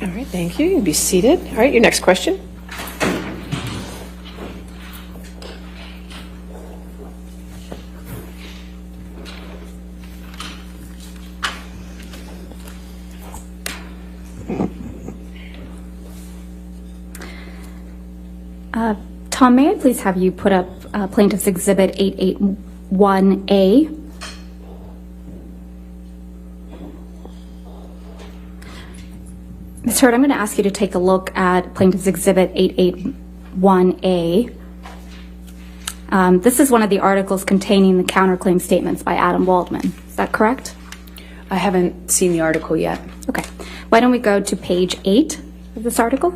All right, thank you. You can be seated. All right, your next question. Tom, may I please have you put up Plaintiff's Exhibit 881A? Ms. Hurd, I'm going to ask you to take a look at Plaintiff's Exhibit 881A. This is one of the articles containing the counterclaim statements by Adam Waldman. Is that correct? I haven't seen the article yet. Okay. Why don't we go to page 8 of this article?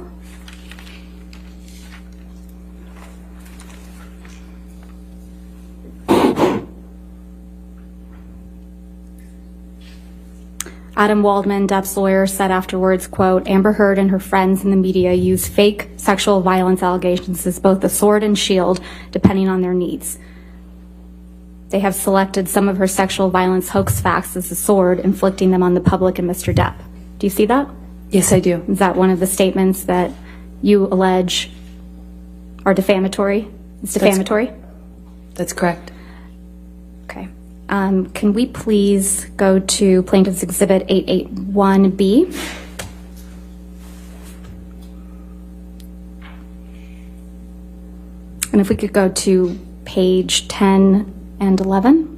Adam Waldman, Depp's lawyer, said afterwards, quote, Amber Heard and her friends in the media use fake sexual violence allegations as both a sword and shield, depending on their needs. They have selected some of her sexual violence hoax facts as a sword, inflicting them on the public and Mr. Depp. Do you see that? Yes, I do. Is that one of the statements that you allege are defamatory? It's defamatory? That's correct. Okay. Can we please go to Plaintiff's Exhibit 881B? And if we could go to page 10 and 11.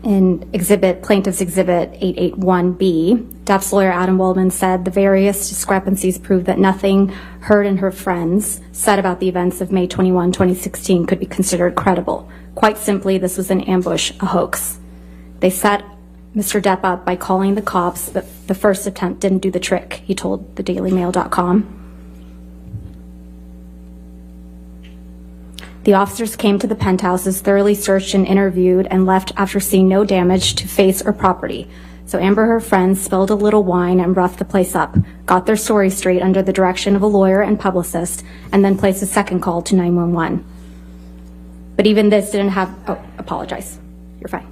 In Plaintiff's Exhibit 881B, Depp's lawyer Adam Waldman said the various discrepancies prove that nothing Heard and her friends said about the events of May 21, 2016 could be considered credible. Quite simply, this was an ambush, a hoax. They set Mr. Depp up by calling the cops, but the first attempt didn't do the trick, he told thedailymail.com. The officers came to the penthouses, thoroughly searched and interviewed, and left after seeing no damage to face or property. So Amber and her friends spilled a little wine and roughed the place up, got their story straight under the direction of a lawyer and publicist, and then placed a second call to 911. But even this didn't have... Oh, apologize. You're fine.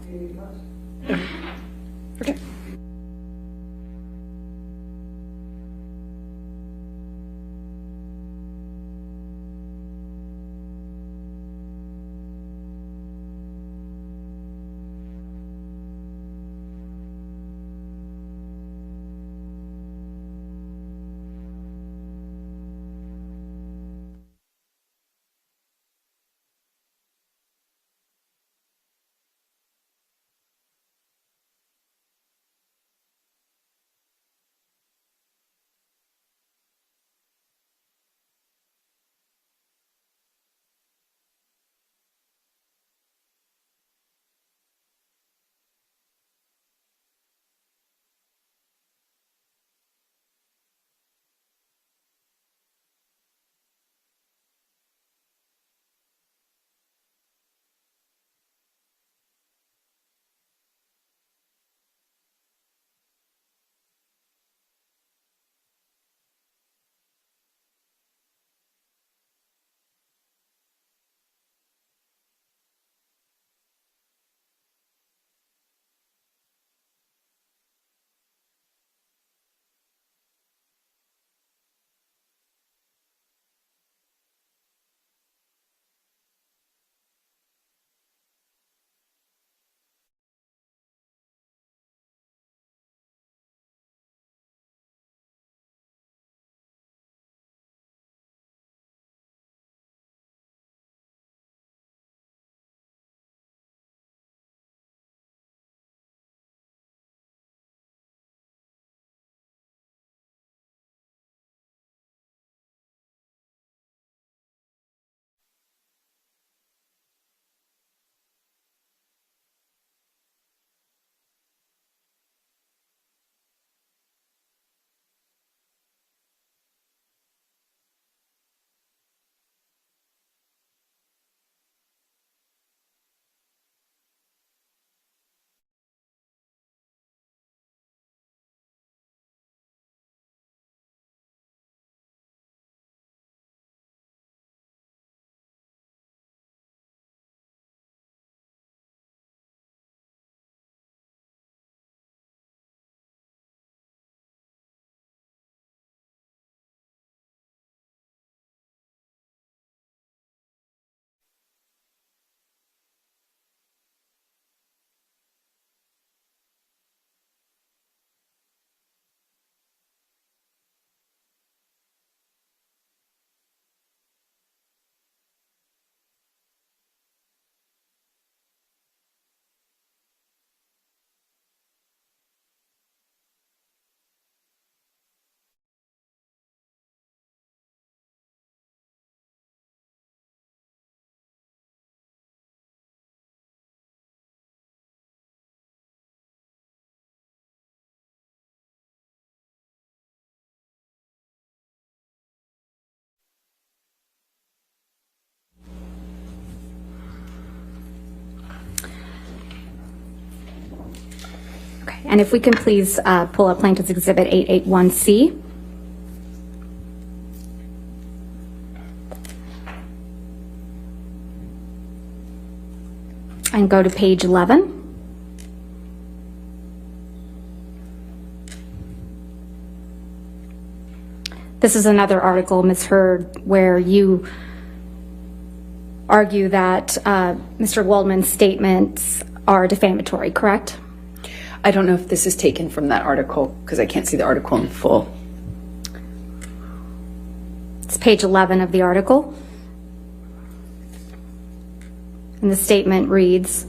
Okay. And if we can please pull up Plaintiff's Exhibit 881C. And go to page 11. This is another article, Ms. Hurd, where you argue that Mr. Waldman's statements are defamatory, correct? I don't know if this is taken from that article because I can't see the article in full. It's page 11 of the article. And the statement reads,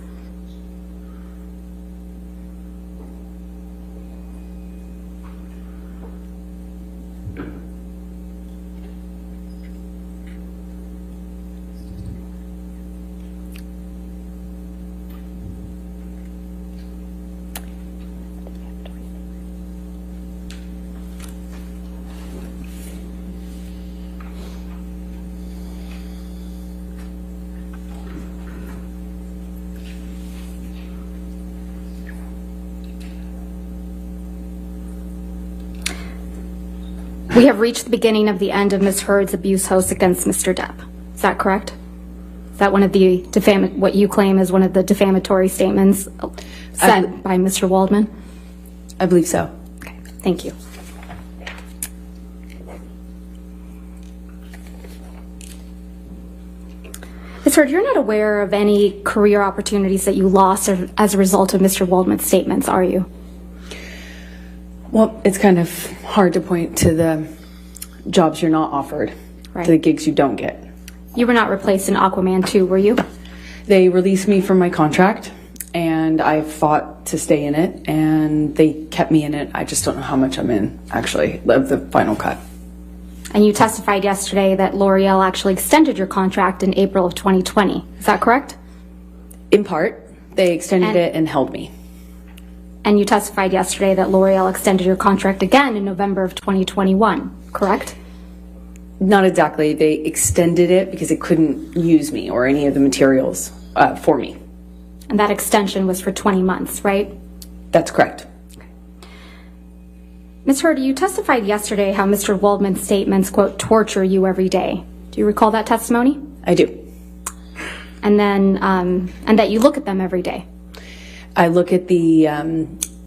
we have reached the beginning of the end of Ms. Hurd's abuse hoax against Mr. Depp. Is that correct? Is that one of the what you claim is one of the defamatory statements said by Mr. Waldman? I believe so. Okay, thank you. Ms. Hurd, you're not aware of any career opportunities that you lost as a result of Mr. Waldman's statements, are you? Well, it's kind of hard to point to the jobs you're not offered, Right. to the gigs you don't get. You were not replaced in Aquaman 2, were you? They released me from my contract, and I fought to stay in it, and they kept me in it. I just don't know how much I'm in, actually, of the final cut. And you testified yesterday that L'Oreal actually extended your contract in April of 2020. Is that correct? In part, they extended it and held me. And you testified yesterday that L'Oreal extended your contract again in November of 2021, correct? Not exactly. They extended it because they couldn't use me or any of the materials for me. And that extension was for 20 months, right? That's correct. Ms. Hurd, you testified yesterday how Mr. Waldman's statements, quote, torture you every day. Do you recall that testimony? I do. And then, and that you look at them every day. I look at the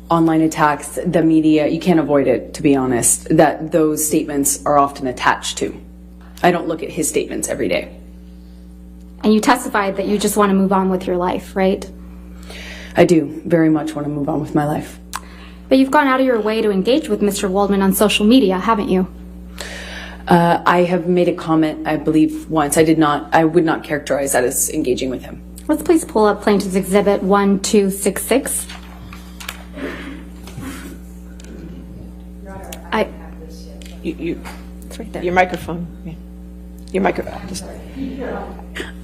online attacks, the media. You can't avoid it, to be honest, that those statements are often attached to. I don't look at his statements every day. And you testified that you just want to move on with your life, right? I do very much want to move on with my life. But you've gone out of your way to engage with Mr. Waldman on social media, haven't you? I have made a comment, I believe, once. I would not characterize that as engaging with him. Let's please pull up Plaintiff's Exhibit 1266. It's right there. Your microphone. Yeah. Your microphone. Just,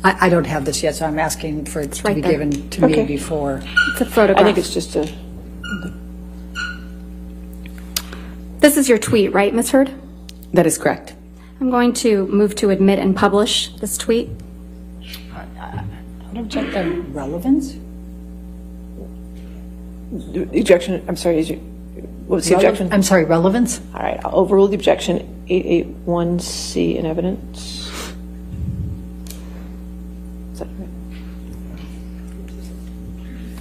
I don't have this yet, so I'm asking for it to right be there. given to Okay. me before. It's a photograph. I think it's just a. This is your tweet, right, Ms. Hurd? That is correct. I'm going to move to admit and publish this tweet. I don't check the relevance. The objection, I'm sorry, what's the objection? I'm sorry, relevance? All right, I'll overrule the objection. 881C in evidence. Is that right?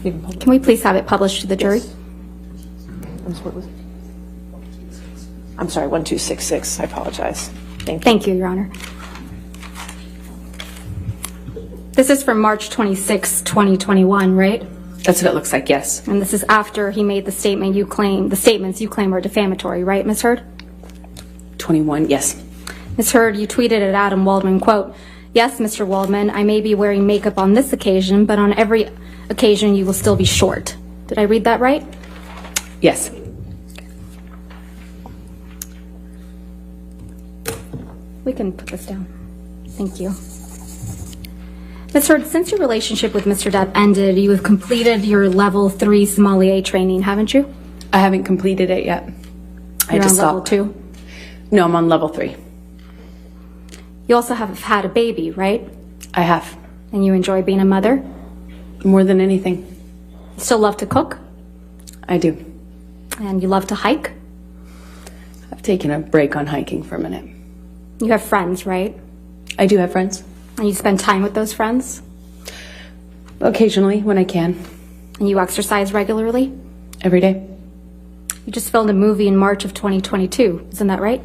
You can publish. Can we please have it published to the jury? What was it? I'm sorry, 1266. I apologize. Thank you. Thank you, Your Honor. This is from March 26, 2021, right? That's what it looks like, yes. And this is after he made the statements you claim are defamatory, right, Ms. Hurd? 21, yes. Ms. Hurd, you tweeted at Adam Waldman, quote, "Yes, Mr. Waldman, I may be wearing makeup on this occasion, but on every occasion you will still be short." Did I read that right? Yes. We can put this down. Thank you. Ms. Hurd, since your relationship with Mr. Depp ended, you have completed your level 3 sommelier training, haven't you? I haven't completed it yet. You're on level 2? No, I'm on level 3. You also have had a baby, right? I have. And you enjoy being a mother? More than anything. You still love to cook? I do. And you love to hike? I've taken a break on hiking for a minute. You have friends, right? I do have friends. And you spend time with those friends? Occasionally, when I can. And you exercise regularly? Every day. You just filmed a movie in March of 2022, isn't that right?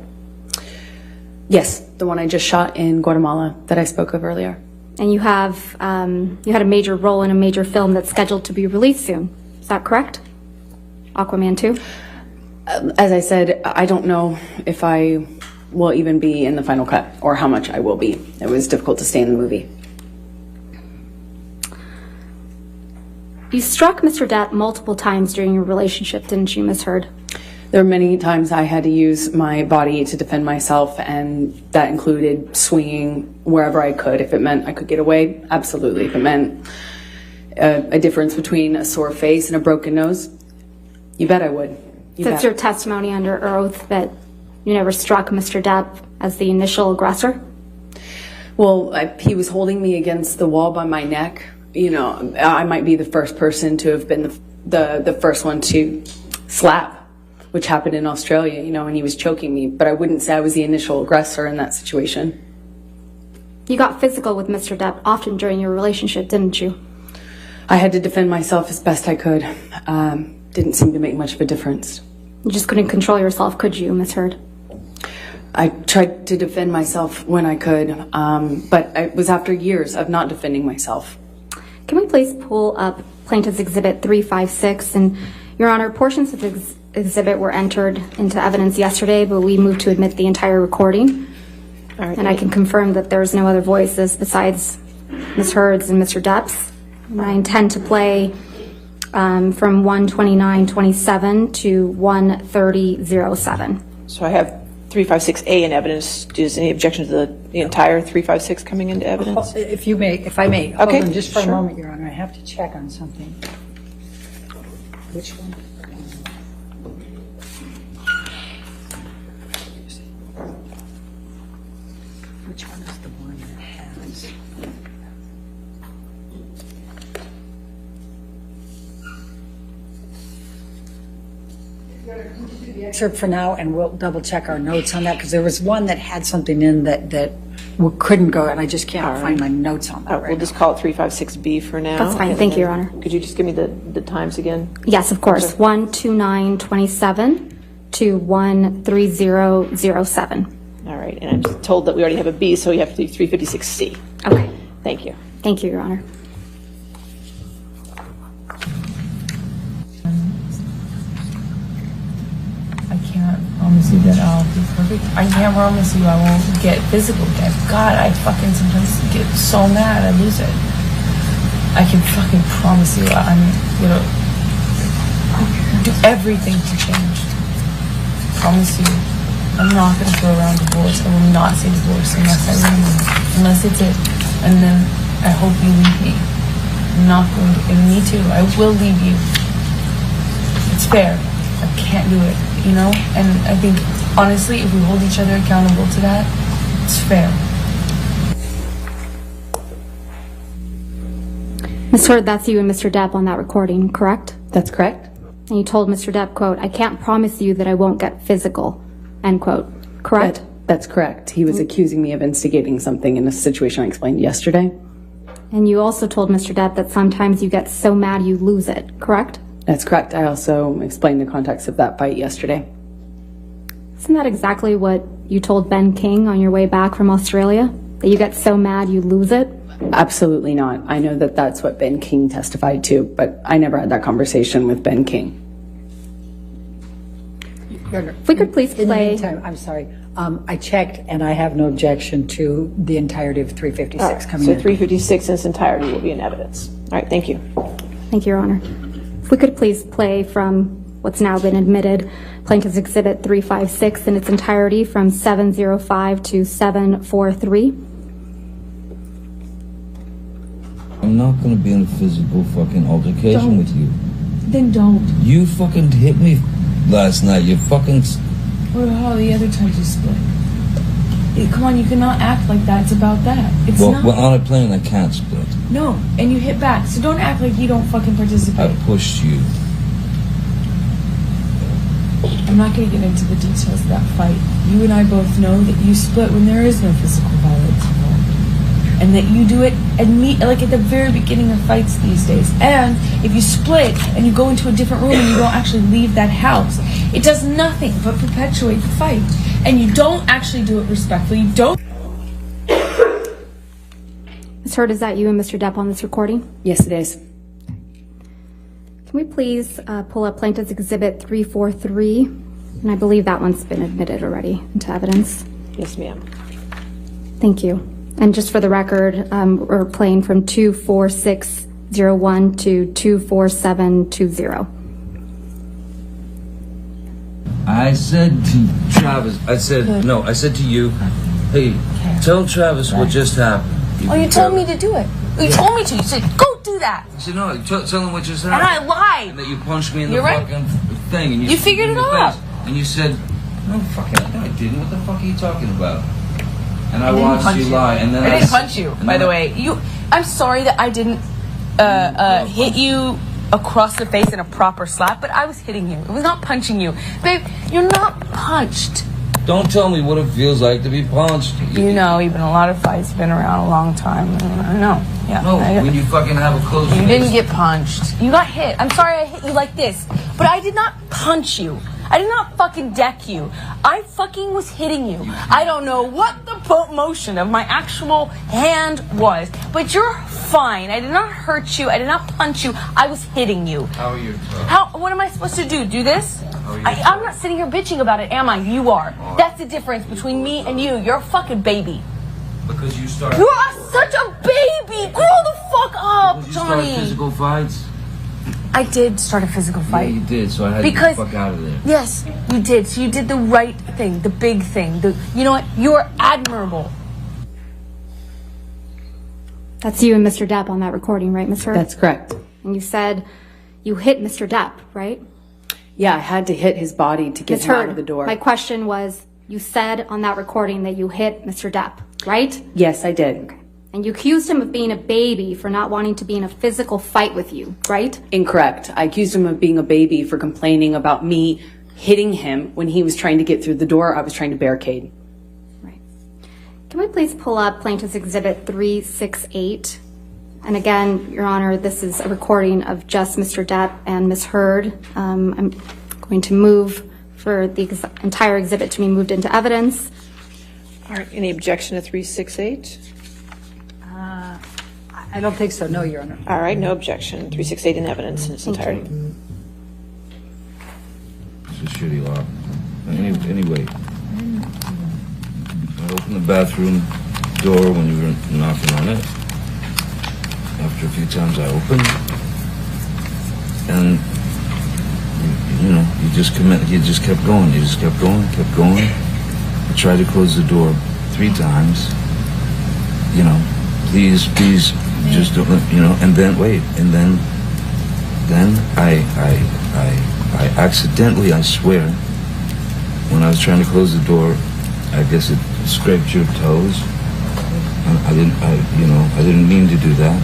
Yes, the one I just shot in Guatemala that I spoke of earlier. And you have, you had a major role in a major film that's scheduled to be released soon. Is that correct? Aquaman 2? As I said, I don't know if I will even be in the final cut or how much I will be. It was difficult to stay in the movie. You struck Mr. Depp multiple times during your relationship, didn't you, Ms. Heard? There were many times I had to use my body to defend myself, and that included swinging wherever I could. If it meant I could get away, absolutely. If it meant a difference between a sore face and a broken nose, you bet I would. That's your testimony under oath that you never struck Mr. Depp as the initial aggressor? Well, he was holding me against the wall by my neck. You know, I might be the first person to have been the first one to slap, which happened in Australia, you know, and he was choking me. But I wouldn't say I was the initial aggressor in that situation. You got physical with Mr. Depp often during your relationship, didn't you? I had to defend myself as best I could. Didn't seem to make much of a difference. You just couldn't control yourself, could you, Ms. Heard? I tried to defend myself when I could, but it was after years of not defending myself. Can we please pull up Plaintiff's Exhibit 356? And, Your Honor, portions of the exhibit were entered into evidence yesterday, but we moved to admit the entire recording. All right, and I can confirm that there's no other voices besides Ms. Heard's and Mr. Depp's. And I intend to play from 1:29:27 to 1:30:07. So I have 356A in evidence. Is any objection to the entire 356 coming into evidence? If you may, if I may. Okay, Hold on just for sure. a moment, Your Honor. I have to check on something. Which one? Which one is the one that has? Excerpt for now, and we'll double check our notes on that, because there was one that had something in that couldn't go, and I just can't find my notes on that We'll just call it 356B for now. That's fine. Thank you, Your Honor. Could you just give me the times again? Yes, of course. 1:29:27 to 1:30:07. All right, and I'm just told that we already have a B, so you have to do 356C. Okay. Thank you. Thank you, Your Honor. I can't promise you that I'll be perfect. I can't promise you I won't get physical again. God, I fucking sometimes get so mad I lose it. I can fucking promise you I'm gonna do everything to change. Promise you. I'm not gonna throw around divorce. I will not say divorce unless I win. Unless it's it. And then I hope you leave me. I'm not going to, and me too. I will leave you. It's fair. I can't do it, you know? And I think, honestly, if we hold each other accountable to that, it's fair. Ms. Heard, that's you and Mr. Depp on that recording, correct? That's correct. And you told Mr. Depp, quote, "I can't promise you that I won't get physical," end quote. Correct? That's correct. He was accusing me of instigating something in a situation I explained yesterday. And you also told Mr. Depp that sometimes you get so mad you lose it, correct? That's correct. I also explained the context of that fight yesterday. Isn't that exactly what you told Ben King on your way back from Australia? That you get so mad you lose it? Absolutely not. I know that that's what Ben King testified to, but I never had that conversation with Ben King. If we could please In the play. meantime, I'm sorry. I checked, and I have no objection to the entirety of 356 coming So in. 356 in its entirety will be in evidence. All right, thank you. Thank you, Your Honor. If we could please play from what's now been admitted, Plaintiff's Exhibit 356 in its entirety from 7:05 to 7:43. I'm not gonna be in a physical fucking altercation with you. Then don't. You fucking hit me last night. You fucking. What about all the other times you split? Come on, you cannot act like that. It's about that. It's Well, not. we're on a plane. I can't split. No, and you hit back. So don't act like you don't fucking I participate. pushed you. I'm not going to get into the details of that fight. You and I both know that you split when there is no physical violence involved. And that you do it like at the very beginning of fights these days. And if you split and you go into a different room and you don't actually leave that house, it does nothing but perpetuate the fight. And you don't actually do it respectfully. You don't. Ms. Hurd, is that you and Mr. Depp on this recording? Yes, it is. Can we please pull up Plaintiff's Exhibit 343? And I believe that one's been admitted already into evidence. Yes, ma'am. Thank you. And just for the record, we're playing from 24601 to 24720. I said to Travis, I said to you, hey, tell Travis what just happened. Oh, you told me to do it. You told me to. You said, go do that. I said, no, tell him what just And happened. I lied. And that you punched me in the You're right. fucking thing. And You figured it out. And you said, no, I didn't. What the fuck are you talking about? And I watched punch you you. lie. And then I didn't punch you, and by then the way. I'm sorry that I didn't hit you across the face in a proper slap, but I was hitting you. It was not punching you. Babe, you're not punched. Don't tell me what it feels like to be punched. You know, you've been in a lot of fights. You've been around a long time. I know. Yeah. No, when you fucking have a close You didn't get punched. You got hit. I'm sorry I hit you like this, but I did not punch you. I did not fucking deck you. I fucking was hitting you. I don't know what the motion of my actual hand was, but you're fine. I did not hurt you. I did not punch you. I was hitting you. How are you? What am I supposed to do? Do this? I'm not sitting here bitching about it, am I? You are. That's the difference between me and you. You're a fucking baby. Because you started. You are such a baby. Grow the fuck up, Because you started Johnny. physical fights. I did start a physical fight. Yeah, you did. So I had to get the fuck out of there. Yes, you did. So you did the right thing, the big thing. You know what? You're admirable. That's you and Mr. Depp on that recording, right, Ms. Hurd? That's correct. And you said you hit Mr. Depp, right? Yeah, I had to hit his body to get Ms. him out Hurd, of the door. my question was, you said on that recording that you hit Mr. Depp, right? Yes, I did. And you accused him of being a baby for not wanting to be in a physical fight with you, right? Incorrect. I accused him of being a baby for complaining about me hitting him when he was trying to get through the door. I was trying to barricade. Right. Can we please pull up Plaintiff's Exhibit 368? And again, Your Honor, this is a recording of just Mr. Depp and Ms. Hurd. I'm going to move for the entire exhibit to be moved into evidence. All right, any objection to 368? I don't think so, no, Your Honor. All right, no objection. 368 in evidence in its entirety. It's a shitty law. Anyway, I opened the bathroom door when you were knocking on it. After a few times I opened, and you just kept going. You just kept going. I tried to close the door 3 times. Please, just don't. And then wait, and then I accidentally, I swear, when I was trying to close the door, I guess it scraped your toes. And I didn't mean to do that.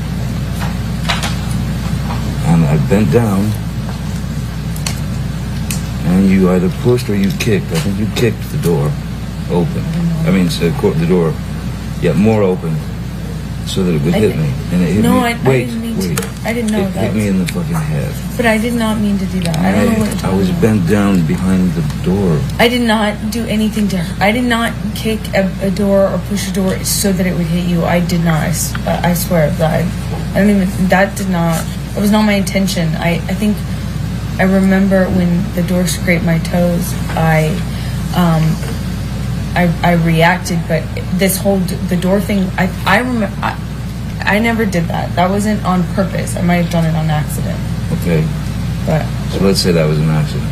And I bent down, and you either pushed or you kicked. I think you kicked the door open. The door, more open, so that it would hit me. And it hit me. I didn't mean to. I didn't know it that. Hit me in the fucking head. But I did not mean to do that. I don't know what I was bent down behind the door. I did not do anything to her. I did not kick a door or push a door so that it would hit you. I did not. I swear that it was not my intention. I think I remember when the door scraped my toes, I reacted, but the door thing, I remember, I never did that. That wasn't on purpose. I might have done it on accident. Okay. But so let's say that was an accident.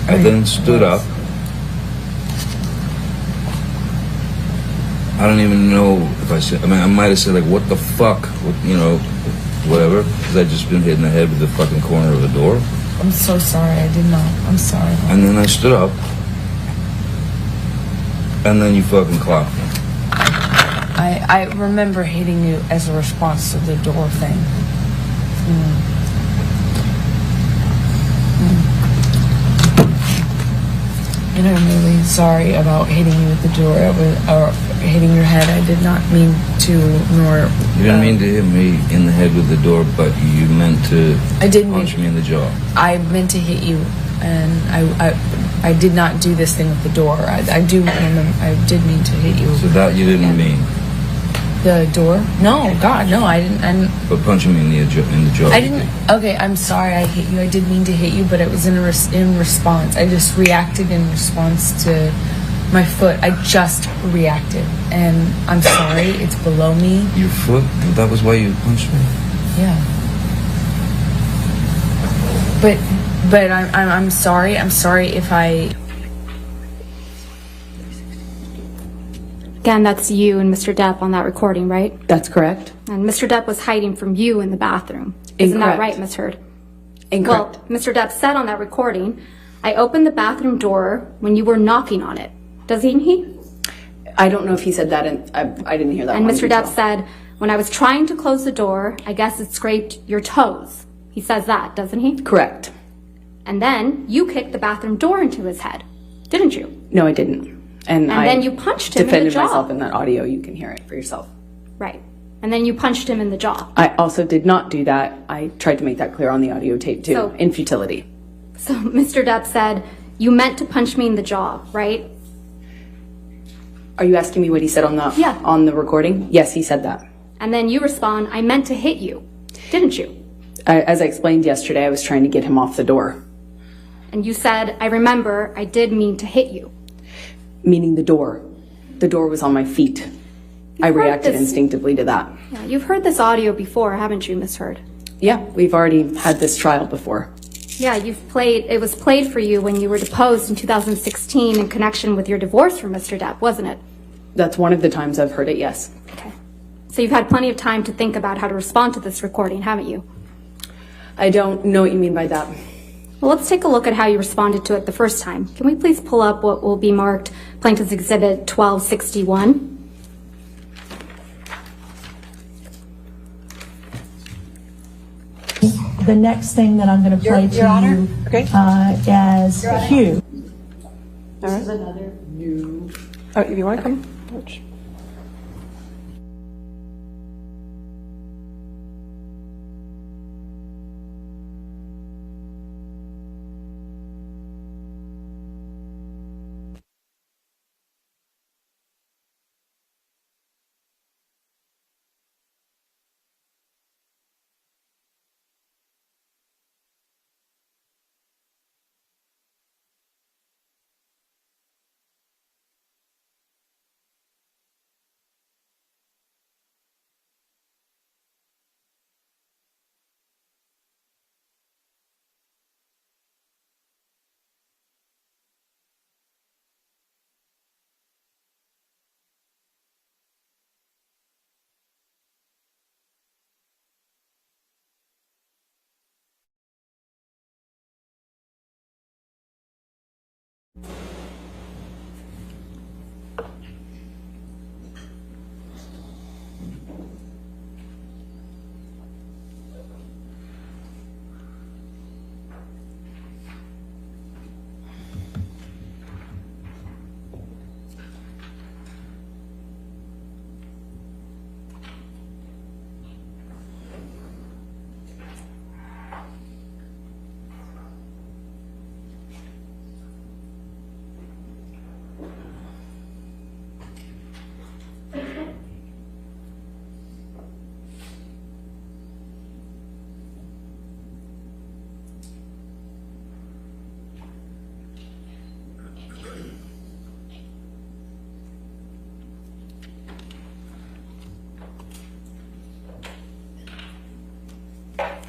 I then stood up. I don't even know if I said, I might have said like, what the fuck, whatever, because I'd just been hit in the head with the fucking corner of the door. I'm so sorry. I did not. I'm sorry. And then I stood up, and then you fucking clocked me. I remember hitting you as a response to the door thing. And I'm really sorry about hitting you with the door or hitting your head. I did not mean to, nor... You didn't mean to hit me in the head with the door, but you meant to punch me in the jaw. I meant to hit you, and I did not do this thing with the door. I did mean to hit you. So that you didn't mean? The door? No, God, no, I didn't. But punching me in the jaw. I didn't. Okay, I'm sorry I hit you. I did mean to hit you, but it was in response. I just reacted in response to my foot. I just reacted, and I'm sorry. It's below me. Your foot? That was why you punched me? Yeah. But I'm sorry. I'm sorry if I. Again, that's you and Mr. Depp on that recording, right? That's correct. And Mr. Depp was hiding from you in the bathroom. Isn't that Incorrect. right, Ms. Heard? Incorrect. Well, Mr. Depp said on that recording, I opened the bathroom door when you were knocking on it. Doesn't he? I don't know if he said that, and I didn't hear that. And one Mr. detail. Depp said, when I was trying to close the door, I guess it scraped your toes. He says that, doesn't he? Correct. And then you kicked the bathroom door into his head, didn't you? No, I didn't. And then you punched him in the defended jaw. myself in that audio. You can hear it for yourself. Right. And then you punched him in the jaw. I also did not do that. I tried to make that clear on the audio tape too, So- in futility. So Mr. Depp said, you meant to punch me in the jaw, right? Are you asking me what he said on the Yeah. on the recording? Yes, he said that. And then you respond, I meant to hit you, didn't you? As I explained yesterday, I was trying to get him off the door, And you said, I remember, I did mean to hit you. meaning the door. The door was on my feet. I heard reacted this- instinctively to that. Yeah, you've heard this audio before, haven't you, Miss Heard? Yeah, we've already had this trial before. Yeah, it was played for you when you were deposed in 2016 in connection with your divorce from Mr. Depp, wasn't it? That's one of the times I've heard it, yes. Okay. So you've had plenty of time to think about how to respond to this recording, haven't you? I don't know what you mean by that. Well, let's take a look at how you responded to it the first time. Can we please pull up what will be marked Plaintiff's Exhibit 1261? The next thing that I'm going to play to Your Honor? you Okay. as Hugh. All right. Oh, if you want to come? Coach.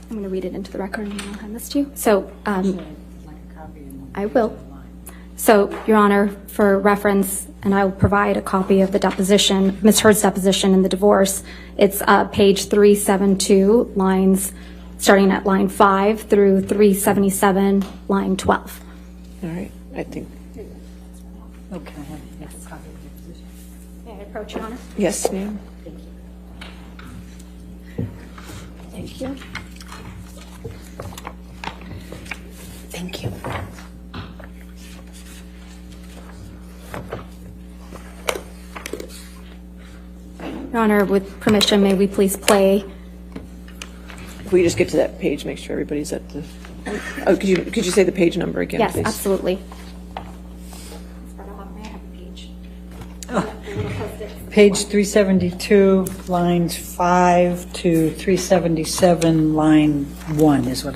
I'm going to read it into the record and then I'll hand this to you. So, I will. So, Your Honor, for reference, and I will provide a copy of the deposition, Ms. Heard's deposition in the divorce. It's page 372, lines starting at line 5 through 377, line 12. All right. I think. Okay. May I approach, Your Honor? Yes, ma'am. Thank you. Thank you. Your Honor, with permission, may we please play? If we just get to that page, make sure everybody's at the, oh, could you say the page number again, Yes, please? absolutely. Page 372, lines 5 to 377, line 1 is what.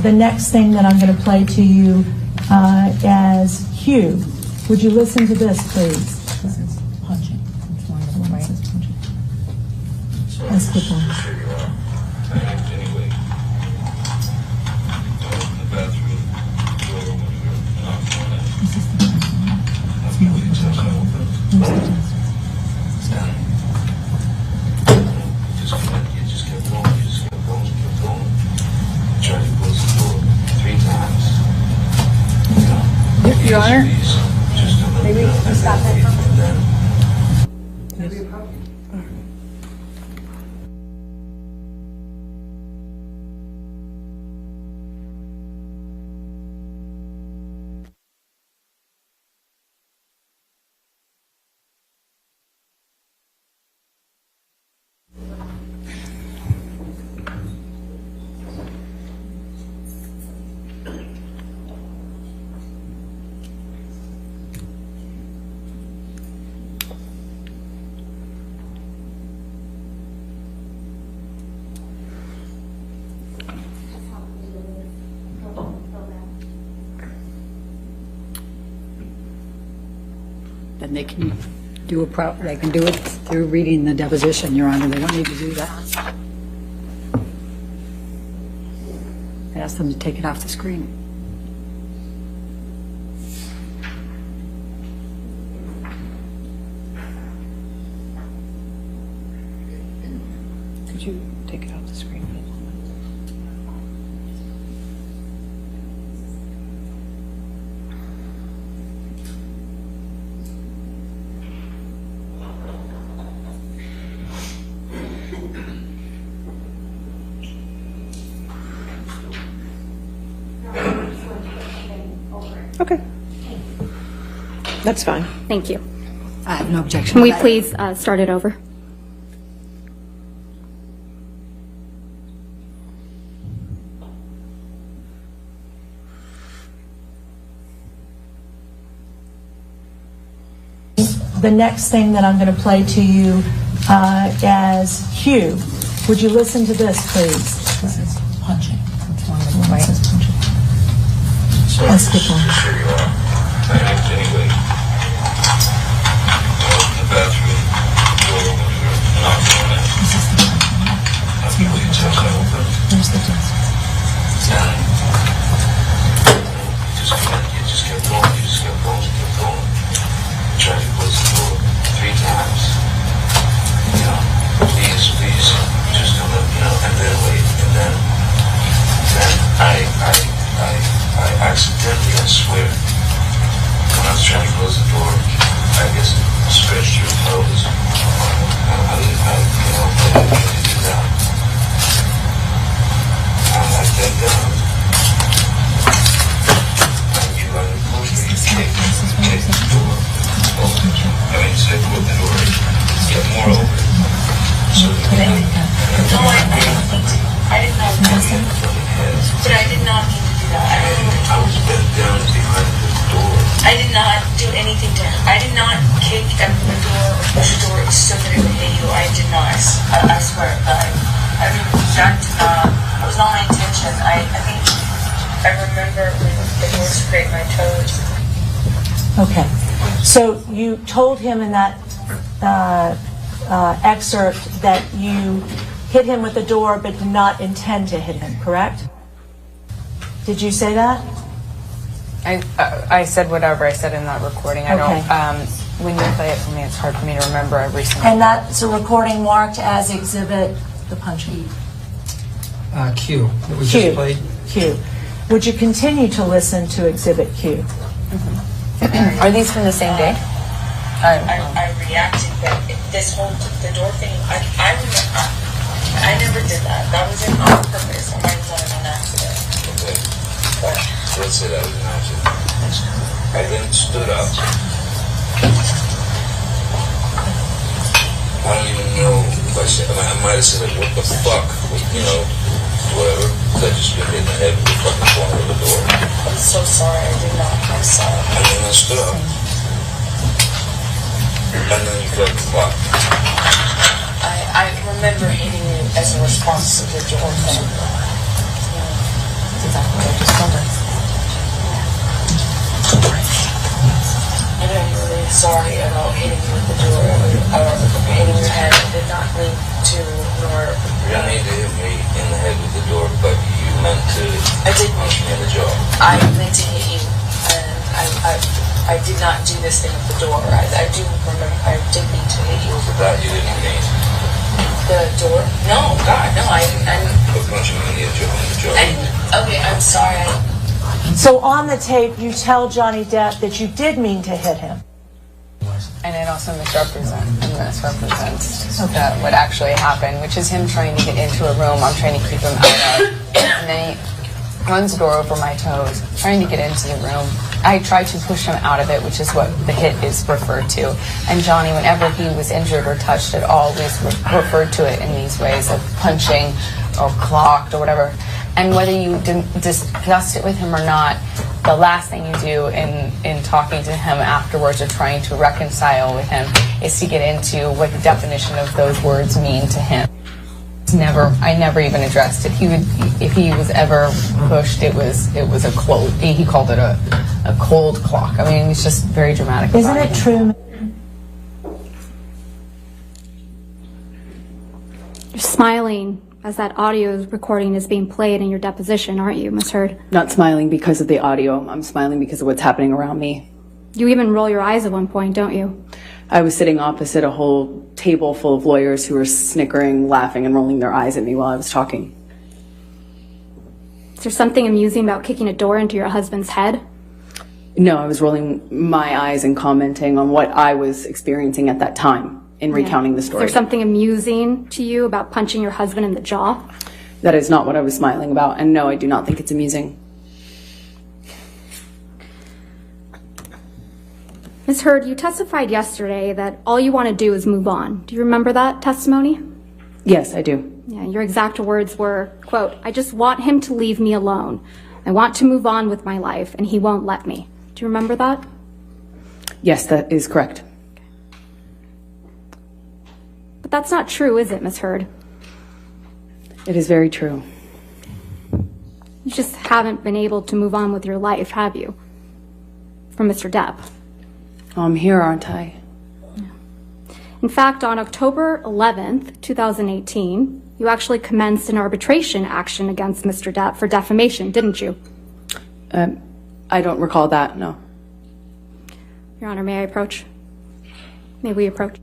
The next thing that I'm going to play to you as Hugh. Would you listen to this, please? This is punching. Let's keep on. Your Honor? Maybe we stop that for a minute. Then they can do they can do it through reading the deposition, Your Honor. They don't need to do that. I asked them to take it off the screen. Could you take it off the screen, please? Okay. That's fine. Thank you. I have no objection. Can we to that. please start it over? The next thing that I'm going to play to you as Hugh. Would you listen to this, please? This is punching. That's one of the right. Let's keep on. Anyway, the bathroom door knocked on it. I people you tell me open. There's the desk. You just kept going. You just kept going. Tried to close the door 3 times. You know, please, just don't let me know. And then wait, and then I accidentally, I swear, when I was trying to close the door, I guess stretched your toes. I didn't do that. I bent down. You run the poster, you kick the door open. I mean, so put the door, get more open. So I did not mean to. But I did not mean to do that. I was bent down behind the door. I did not do anything to her. I did not kick at the door or push the door so that it would hit you. I did not. I swear. I mean, that was not my intention. I think I remember when the door scraped my toes. Okay. So you told him in that excerpt that you hit him with the door but did not intend to hit him, correct? Did you say that? I said whatever I said in that recording. I Okay. don't. When you play it for me, it's hard for me to remember every single. And that's a recording marked as exhibit the punching. Q that we Q. just played. Q. Would you continue to listen to exhibit Q? Are these from the same day? I reacted that this whole the door thing. I never did that. That was on purpose. Mine was not an accident. Okay. But let's say that was an accident. I then stood up. I don't even know if I said. I might have said, like, "What the fuck?" You know, whatever. Because I just been hit in the head with the fucking corner of the door. I'm so sorry. I did not. I'm sorry. And then I stood up. And then you felt the clock. I remember hitting you as a response to the door thing. That's exactly what I just told her. And I'm really sorry about hitting you with the door or hitting your head. I did not mean to, nor. You didn't mean to hit me in the head with the door, but you meant to punch me in the jaw. I meant to hit you, and I did not do this thing with the door. I do remember, I did mean to hit you. For that you didn't mean. The door? No, God, no, But punching me in the jaw. okay, I'm sorry. So on the tape, you tell Johnny Depp that you did mean to hit him. And it also misrepresents what actually happened, which is him trying to get into a room I'm trying to keep him out of. And then he runs the door over my toes, trying to get into the room. I tried to push him out of it, which is what the hit is referred to. And Johnny, whenever he was injured or touched it, always referred to it in these ways of punching or clocked or whatever. And whether you discussed it with him or not, the last thing you do in talking to him afterwards or trying to reconcile with him is to get into what the definition of those words mean to him. I never even addressed it. He would, if he was ever pushed, it was a cold. He called it a cold clock. I mean, it's just very dramatic. Isn't it true? You're smiling as that audio recording is being played in your deposition, aren't you, Ms. Heard? Not smiling because of the audio. I'm smiling because of what's happening around me. You even roll your eyes at one point, don't you? I was sitting opposite a whole table full of lawyers who were snickering, laughing, and rolling their eyes at me while I was talking. Is there something amusing about kicking a door into your husband's head? No, I was rolling my eyes and commenting on what I was experiencing at that time in recounting the story. Is there something amusing to you about punching your husband in the jaw? That is not what I was smiling about, and no, I do not think it's amusing. Ms. Heard, you testified yesterday that all you want to do is move on. Do you remember that testimony? Yes, I do. Yeah, your exact words were, quote, "I just want him to leave me alone. I want to move on with my life, and he won't let me." Do you remember that? Yes, that is correct. But that's not true, is it, Ms. Heard? It is very true. You just haven't been able to move on with your life, have you? From Mr. Depp. I'm here, aren't I? In fact, on October 11th, 2018, you actually commenced an arbitration action against Mr. Depp for defamation, didn't you? I don't recall that, no. Your Honor, may I approach? May we approach?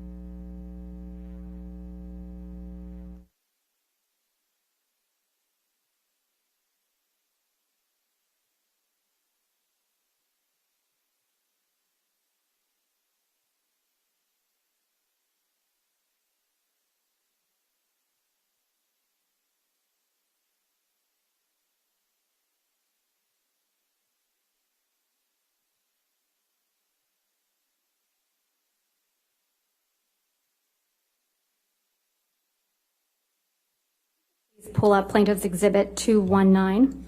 Please pull up Plaintiff's Exhibit 219.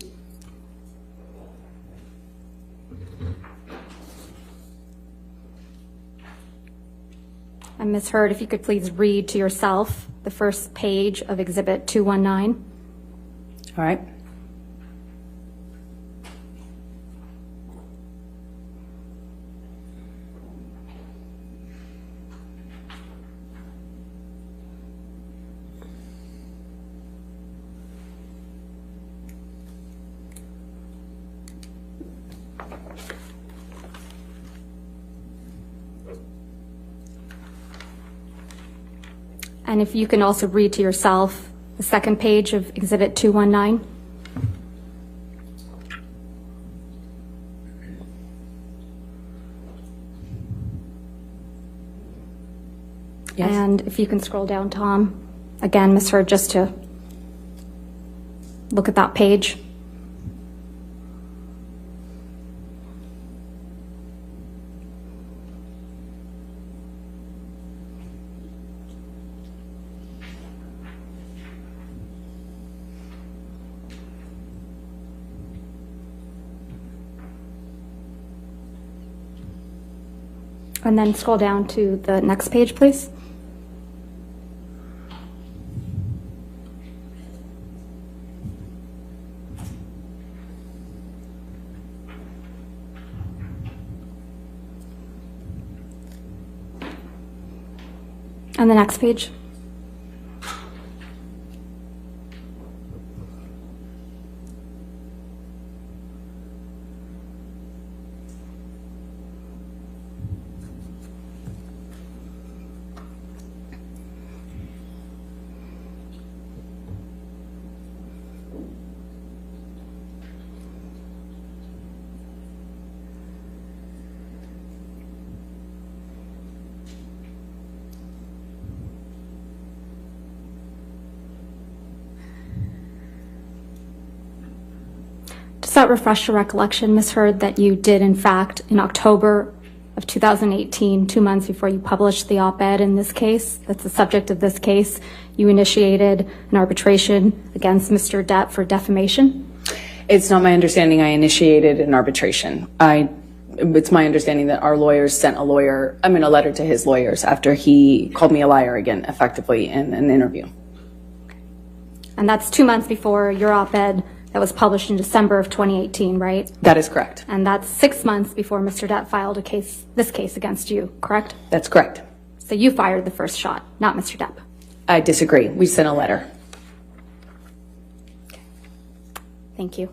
And Ms. Heard, if you could please read to yourself the first page of Exhibit 219. All right. And if you can also read to yourself the second page of Exhibit 219. Yes. And if you can scroll down, Tom, again, Ms. Heard, just to look at that page. And then scroll down to the next page, please. And the next page. Does that refresh your recollection, Ms. Heard, that you did, in fact, in October of 2018, 2 months before you published the op-ed in this case, that's the subject of this case, you initiated an arbitration against Mr. Depp for defamation? It's not my understanding I initiated an arbitration. It's my understanding that our lawyers sent a letter to his lawyers after he called me a liar again, effectively, in an interview. And that's 2 months before your op-ed that was published in December of 2018, right? That is correct. And that's 6 months before Mr. Depp filed this case against you, correct? That's correct. So you fired the first shot, not Mr. Depp. I disagree. We sent a letter. Thank you.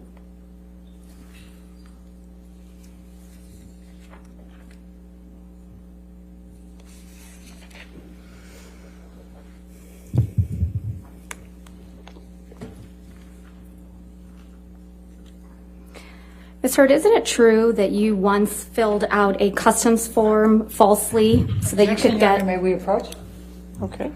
Ms. Heard, isn't it true that you once filled out a customs form falsely so that you could get... May we approach? Okay.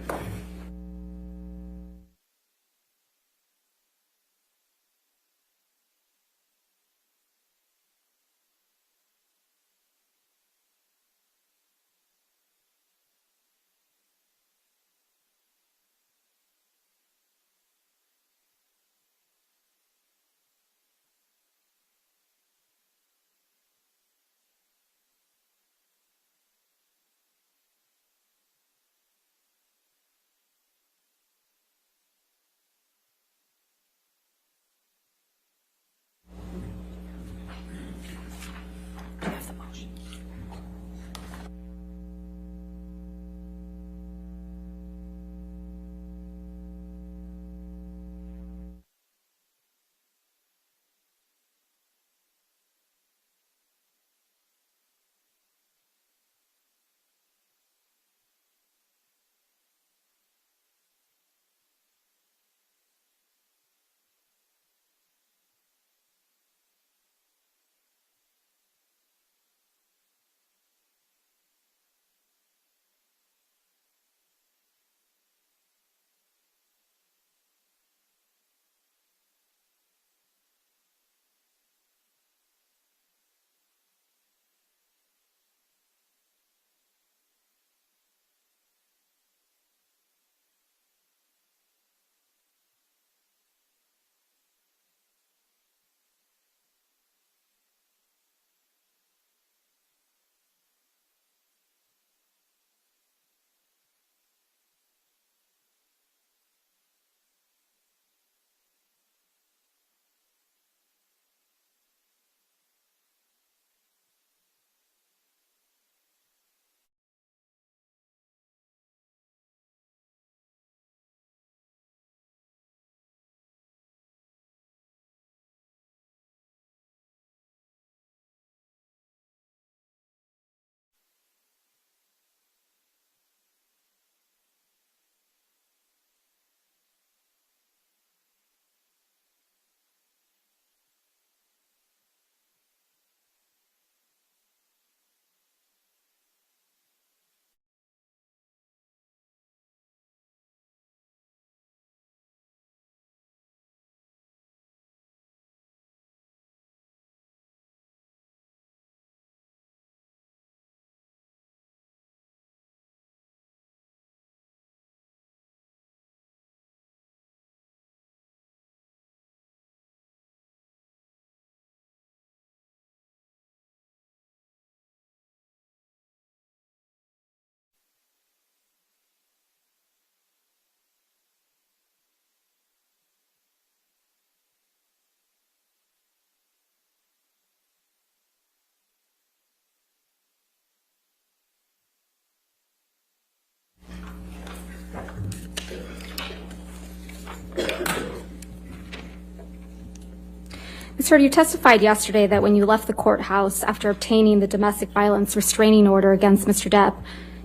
Ms. Heard, you testified yesterday that when you left the courthouse after obtaining the domestic violence restraining order against Mr. Depp,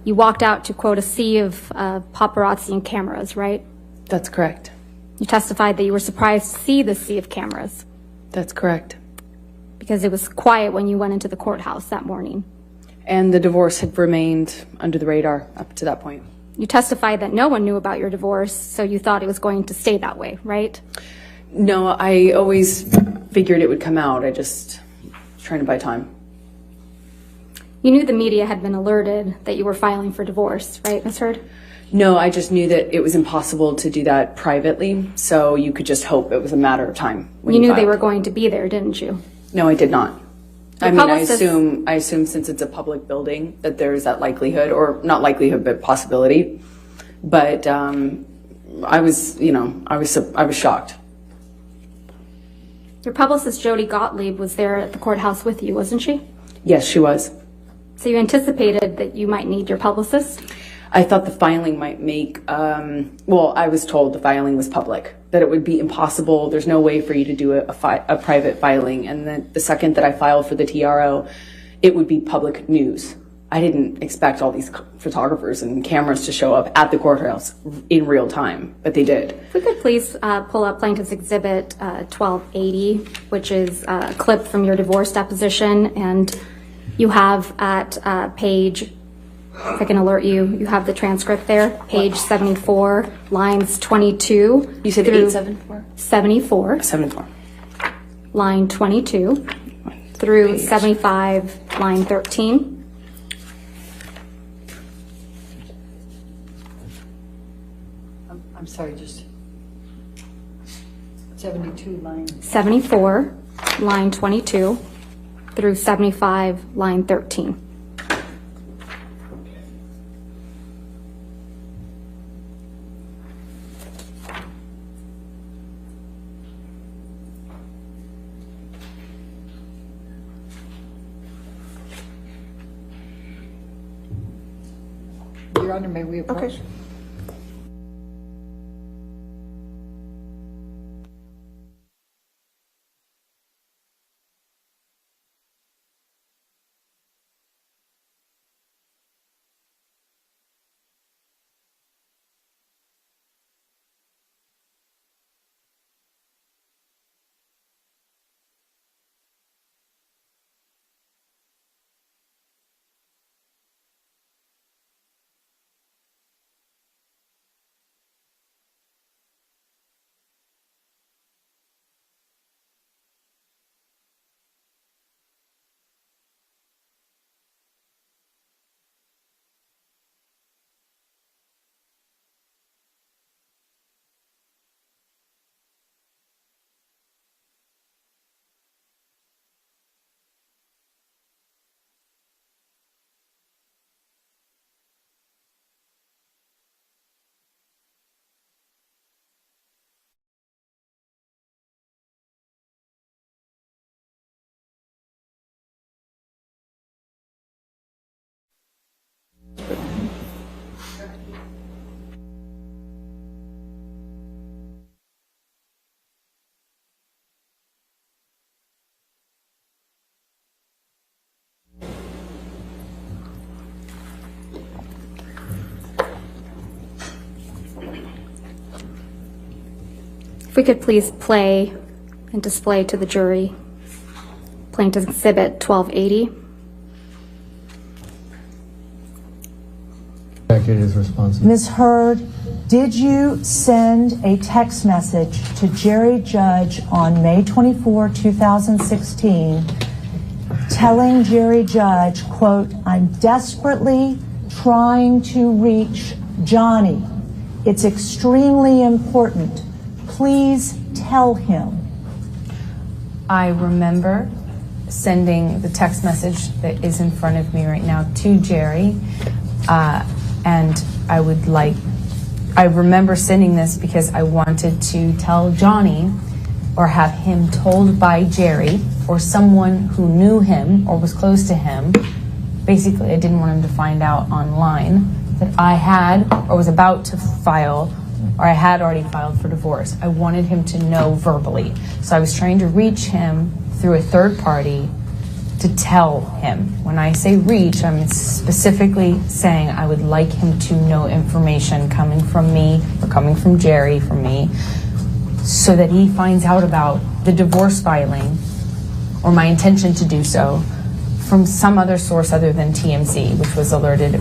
you walked out to, quote, a sea of paparazzi and cameras, right? That's correct. You testified that you were surprised to see the sea of cameras That's correct. because it was quiet when you went into the courthouse that morning. And the divorce had remained under the radar up to that point. You testified that no one knew about your divorce, so you thought it was going to stay that way, right? No, I always figured it would come out. I just was trying to buy time. You knew the media had been alerted that you were filing for divorce, right, Ms. Heard? No, I just knew that it was impossible to do that privately, so you could just hope it was a matter of time. When You knew they filed. were going to be there, didn't you? No, I did not. Your I mean, publicist- I assume since it's a public building that there is that likelihood, or not likelihood, but possibility. But I was shocked. Your publicist, Jody Gottlieb, was there at the courthouse with you, wasn't she? Yes, she was. So you anticipated that you might need your publicist? I thought the filing might make, I was told the filing was public, that it would be impossible. There's no way for you to do a private filing. And then the second that I filed for the TRO, it would be public news. I didn't expect all these photographers and cameras to show up at the courthouse in real time, but they did. If we could please pull up Plaintiff's Exhibit 1280, which is a clip from your divorce deposition, and you have at page, if I can alert you, you have the transcript there, page 74, lines 22. You said through 874? 74. 74. Line 22 through 75, line 13. I'm sorry, just 72 lines. 74, line 22 through 75, line 13. Your Honor, may we approach? Okay. If we could please play and display to the jury Plaintiff's Exhibit 1280. Is responsible. Ms. Heard, did you send a text message to Jerry Judge on May 24, 2016, telling Jerry Judge, quote, "I'm desperately trying to reach Johnny. It's extremely important. Please tell him"? I remember sending the text message that is in front of me right now to Jerry, and I remember sending this because I wanted to tell Johnny or have him told by Jerry or someone who knew him or was close to him. Basically, I didn't want him to find out online that I had or was about to file or I had already filed for divorce. I wanted him to know verbally. So I was trying to reach him through a third party to tell him. When I say reach, I'm specifically saying I would like him to know information coming from me or coming from Jerry, from me, so that he finds out about the divorce filing or my intention to do so from some other source other than TMZ, which was alerted.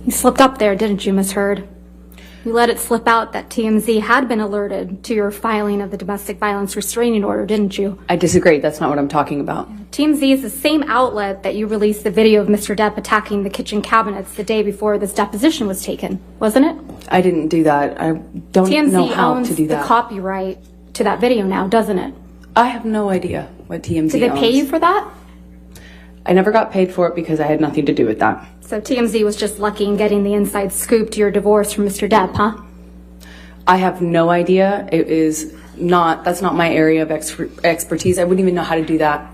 You slipped up there, didn't you, Ms. Heard? You let it slip out that TMZ had been alerted to your filing of the domestic violence restraining order, didn't you? I disagree. That's not what I'm talking about. TMZ is the same outlet that you released the video of Mr. Depp attacking the kitchen cabinets the day before this deposition was taken, wasn't it? I didn't do that. I don't know TMZ how owns to do the that. copyright to that video now, doesn't it? I have no idea what TMZ Did they owns. pay you for that? I never got paid for it because I had nothing to do with that. So TMZ was just lucky in getting the inside scoop to your divorce from Mr. Depp, huh? I have no idea. That's not my area of expertise. I wouldn't even know how to do that.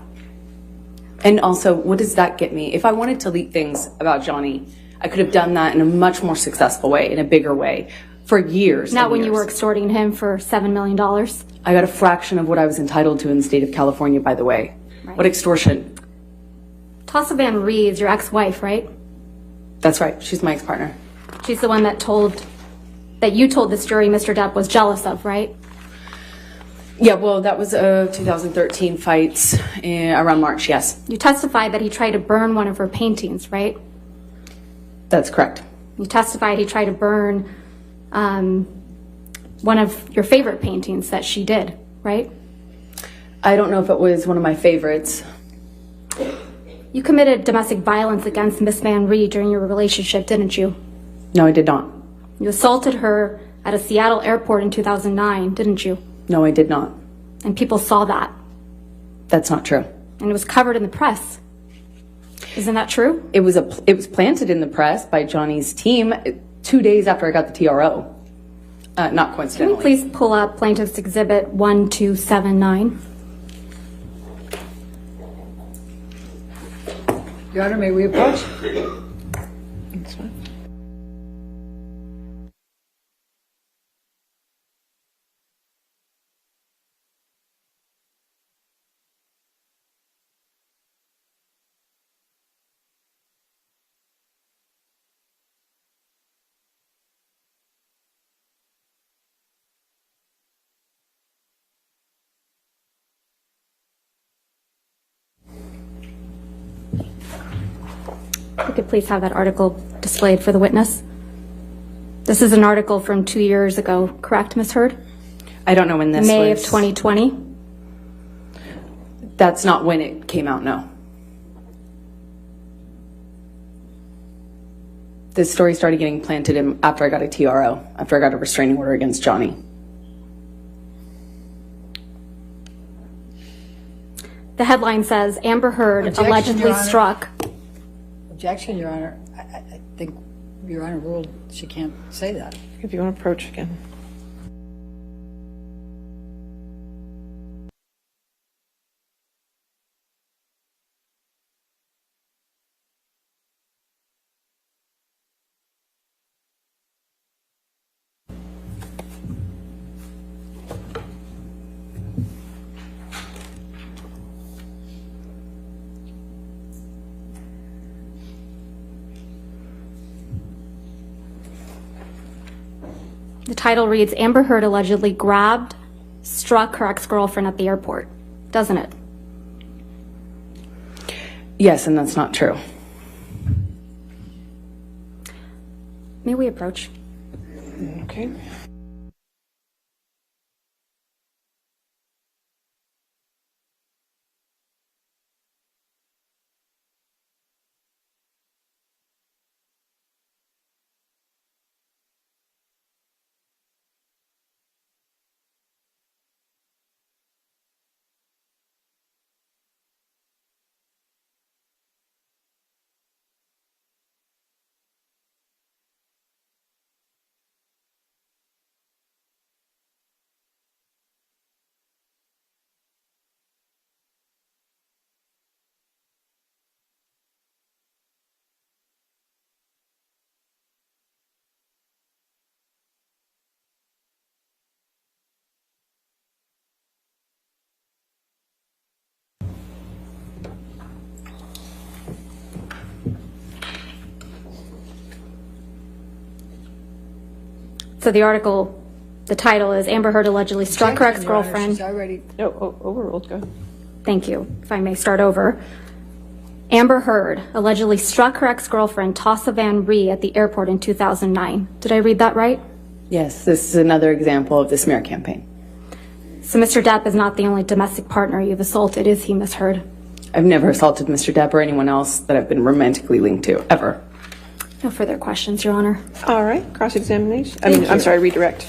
And also, what does that get me? If I wanted to leak things about Johnny, I could have done that in a much more successful way, in a bigger way, for years. Not and when you years. were extorting him for $7 million. I got a fraction of what I was entitled to in the state of California, by the way. Right. What extortion? Tassa Van Reeves, your ex-wife, right? That's right. She's my ex-partner. She's the one that you told this jury Mr. Depp was jealous of, right? Yeah, well, that was 2013 fights around March, yes. You testified that he tried to burn one of her paintings, right? That's correct. You testified he tried to burn one of your favorite paintings that she did, right? I don't know if it was one of my favorites. You committed domestic violence against Miss Van Reed during your relationship, didn't you? No, I did not. You assaulted her at a Seattle airport in 2009, didn't you? No, I did not. And people saw that. That's not true. And it was covered in the press. Isn't that true? It was planted in the press by Johnny's team 2 days after I got the TRO. Not Can coincidentally. you please pull up Plaintiff's Exhibit 1279? Your Honor, may we approach? That's fine. If you could please have that article displayed for the witness. This is an article from 2 years ago, correct, Ms. Heard? I don't know when this May was. of 2020. That's not when it came out, no. This story started getting planted after I got a TRO, after I got a restraining order against Johnny. The headline says, Amber Heard Objection, allegedly Your Honor. struck. Objection, Your Honor. I think Your Honor ruled she can't say that. If you want to approach again. The title reads, Amber Heard allegedly struck her ex-girlfriend at the airport, doesn't it? Yes, and that's not true. May we approach? Okay. So the article, the title is Amber Heard allegedly struck her ex-girlfriend. She's already. No, overruled, go ahead. Thank you. If I may start over. Amber Heard allegedly struck her ex-girlfriend Tassa Van Ree at the airport in 2009. Did I read that right? Yes, this is another example of the smear campaign. So Mr. Depp is not the only domestic partner you've assaulted, is he, Ms. Heard? I've never assaulted Mr. Depp or anyone else that I've been romantically linked to, ever. No further questions, Your Honor. All right, cross-examination. I'm sorry, redirect.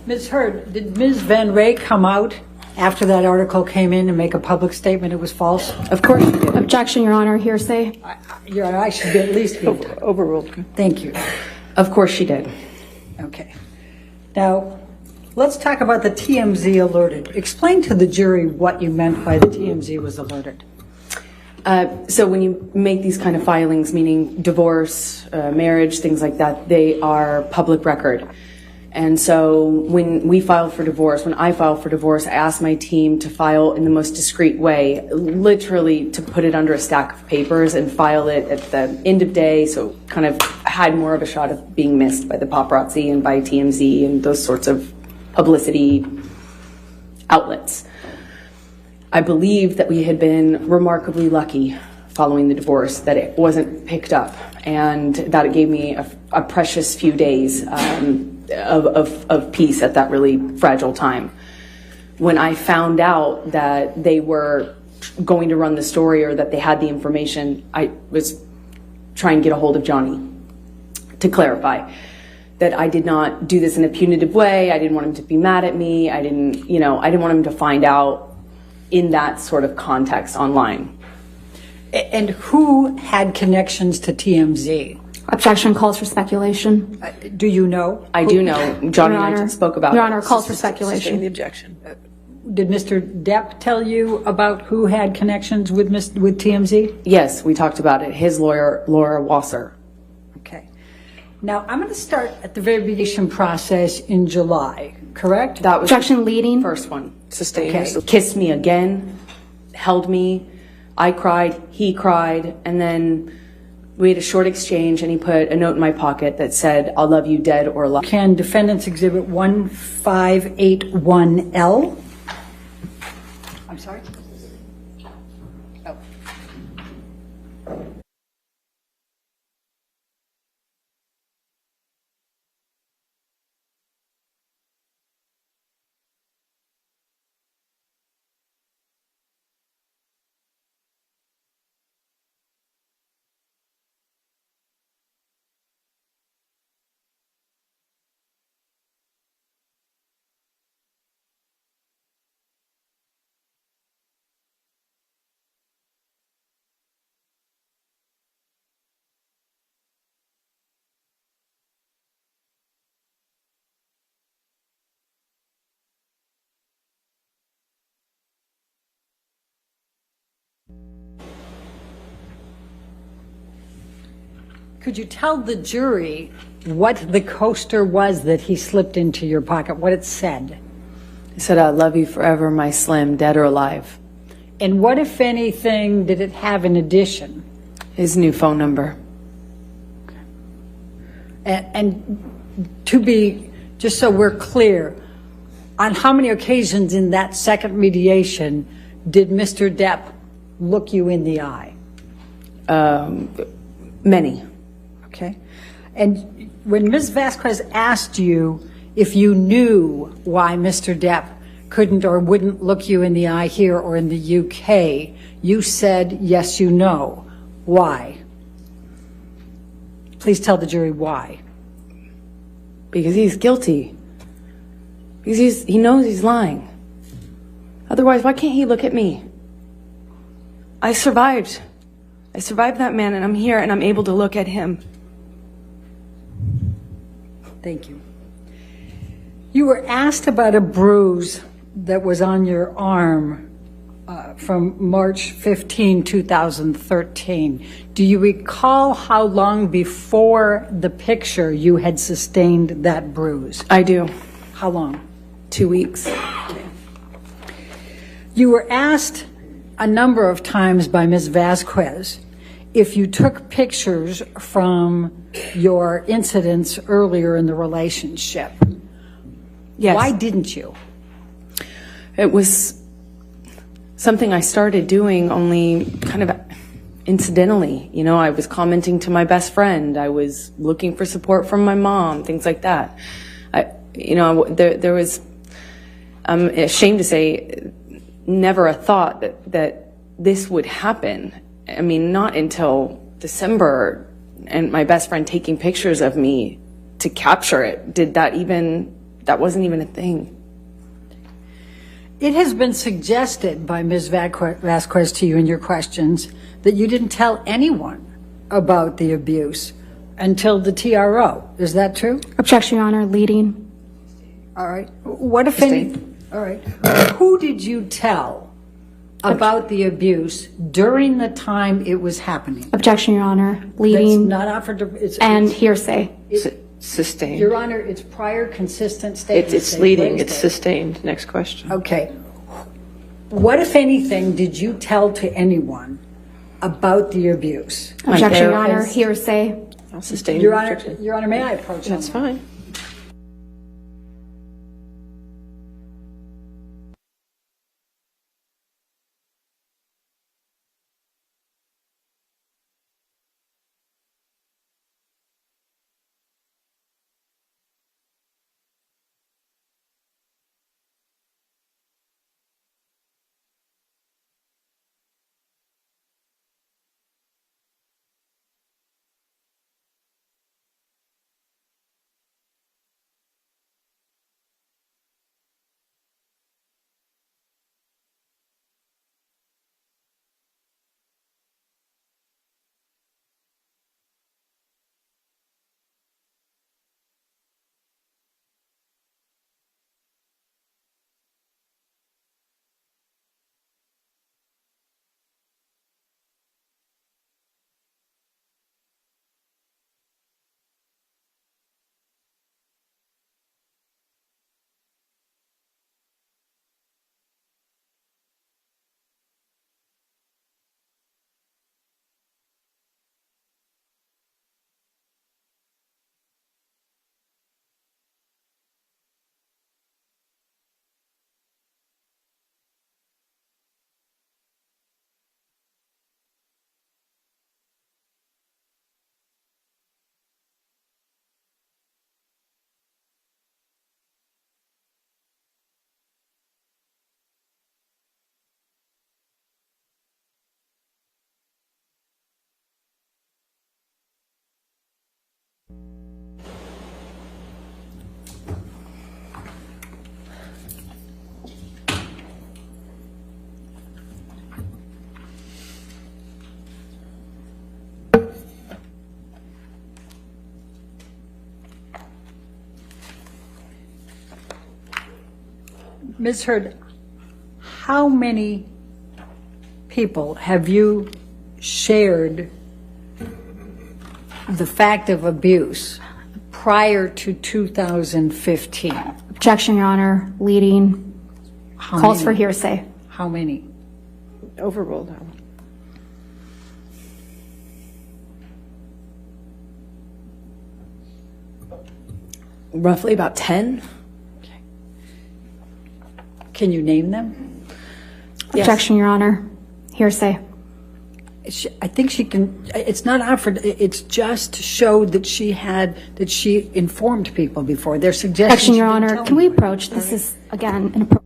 Ms. Heard, did Ms. Van Ray come out after that article came in and make a public statement it was false? Of course she did. Objection, Your Honor. Hearsay. Your Honor, I should be at least be. Overruled. Thank you. Of course she did. Okay. Now, let's talk about the TMZ alerted. Explain to the jury what you meant by the TMZ was alerted. So when you make these kind of filings, meaning divorce, marriage, things like that, they are public record. And so when I filed for divorce, I asked my team to file in the most discreet way, literally to put it under a stack of papers and file it at the end of day, so kind of had more of a shot of being missed by the paparazzi and by TMZ and those sorts of publicity outlets. I believe that we had been remarkably lucky following the divorce, that it wasn't picked up, and that it gave me a precious few days of peace at that really fragile time. When I found out that they were going to run the story or that they had the information, I was trying to get a hold of Johnny to clarify that I did not do this in a punitive way. I didn't want him to be mad at me. I didn't want him to find out in that sort of context online. And who had connections to TMZ? Objection calls for speculation. Do you know? I do know. Johnny Your and I Honor. spoke about Your it. Honor, calls for Sustain speculation. the objection. Did Mr. Depp tell you about who had connections with TMZ? Yes, we talked about it. His lawyer, Laura Wasser. Okay. Now, I'm going to start at the verification process in July, correct? That was Objection leading. the first one. Sustain. Okay. Kissed me again, held me. I cried, he cried, and then we had a short exchange, and he put a note in my pocket that said, "I'll love you dead or alive." Can Defendants Exhibit 1581L? I'm sorry? Oh. Could you tell the jury what the coaster was that he slipped into your pocket, what it said? He said, "I love you forever, my Slim, dead or alive." And what, if anything, did it have in addition? His new phone number. And to be, just so we're clear, on how many occasions in that second mediation did Mr. Depp look you in the eye? Many. Okay. And when Ms. Vasquez asked you if you knew why Mr. Depp couldn't or wouldn't look you in the eye here or in the UK, you said, yes, you know. Why? Please tell the jury why. Because he's guilty. Because he knows he's lying. Otherwise, why can't he look at me? I survived. I survived that man, and I'm here, and I'm able to look at him. Thank you. You were asked about a bruise that was on your arm from March 15, 2013. Do you recall how long before the picture you had sustained that bruise? I do. How long? 2 weeks. You were asked a number of times by Ms. Vasquez if you took pictures from your incidents earlier in the relationship. Yes. Why didn't you? It was something I started doing only kind of incidentally. You know, I was commenting to my best friend. I was looking for support from my mom, things like that. There was, I'm ashamed to say, never a thought that this would happen. I mean, not until December and my best friend taking pictures of me to capture it that wasn't even a thing. It has been suggested by Ms. Vasquez to you in your questions that you didn't tell anyone about the abuse until the TRO. Is that true? Objection, Your Honor. Leading. All right. What if any? All right. Who did you tell about the abuse during the time it was happening? Objection, Your Honor. That's Leading not offered to. and hearsay. Sustained. Your Honor, it's prior consistent statements. It's leading. It's sustained. Next question. Okay. What, if anything, did you tell to anyone about the abuse? Objection, Your Honor. Hearsay. I'll sustain. Your Honor, may I approach? That's fine. Ms. Heard, how many people have you shared the fact of abuse prior to 2015? Objection, Your Honor. Leading. How Calls many? for hearsay. How many? Overruled that one. Roughly about 10. Can you name them? Yes. Objection, Your Honor. Hearsay. I think she can. It's not offered. It's just to show that she informed people before. They're suggesting. Objection, she Your didn't Honor. tell Can we anyone. approach? This is, again, an approach.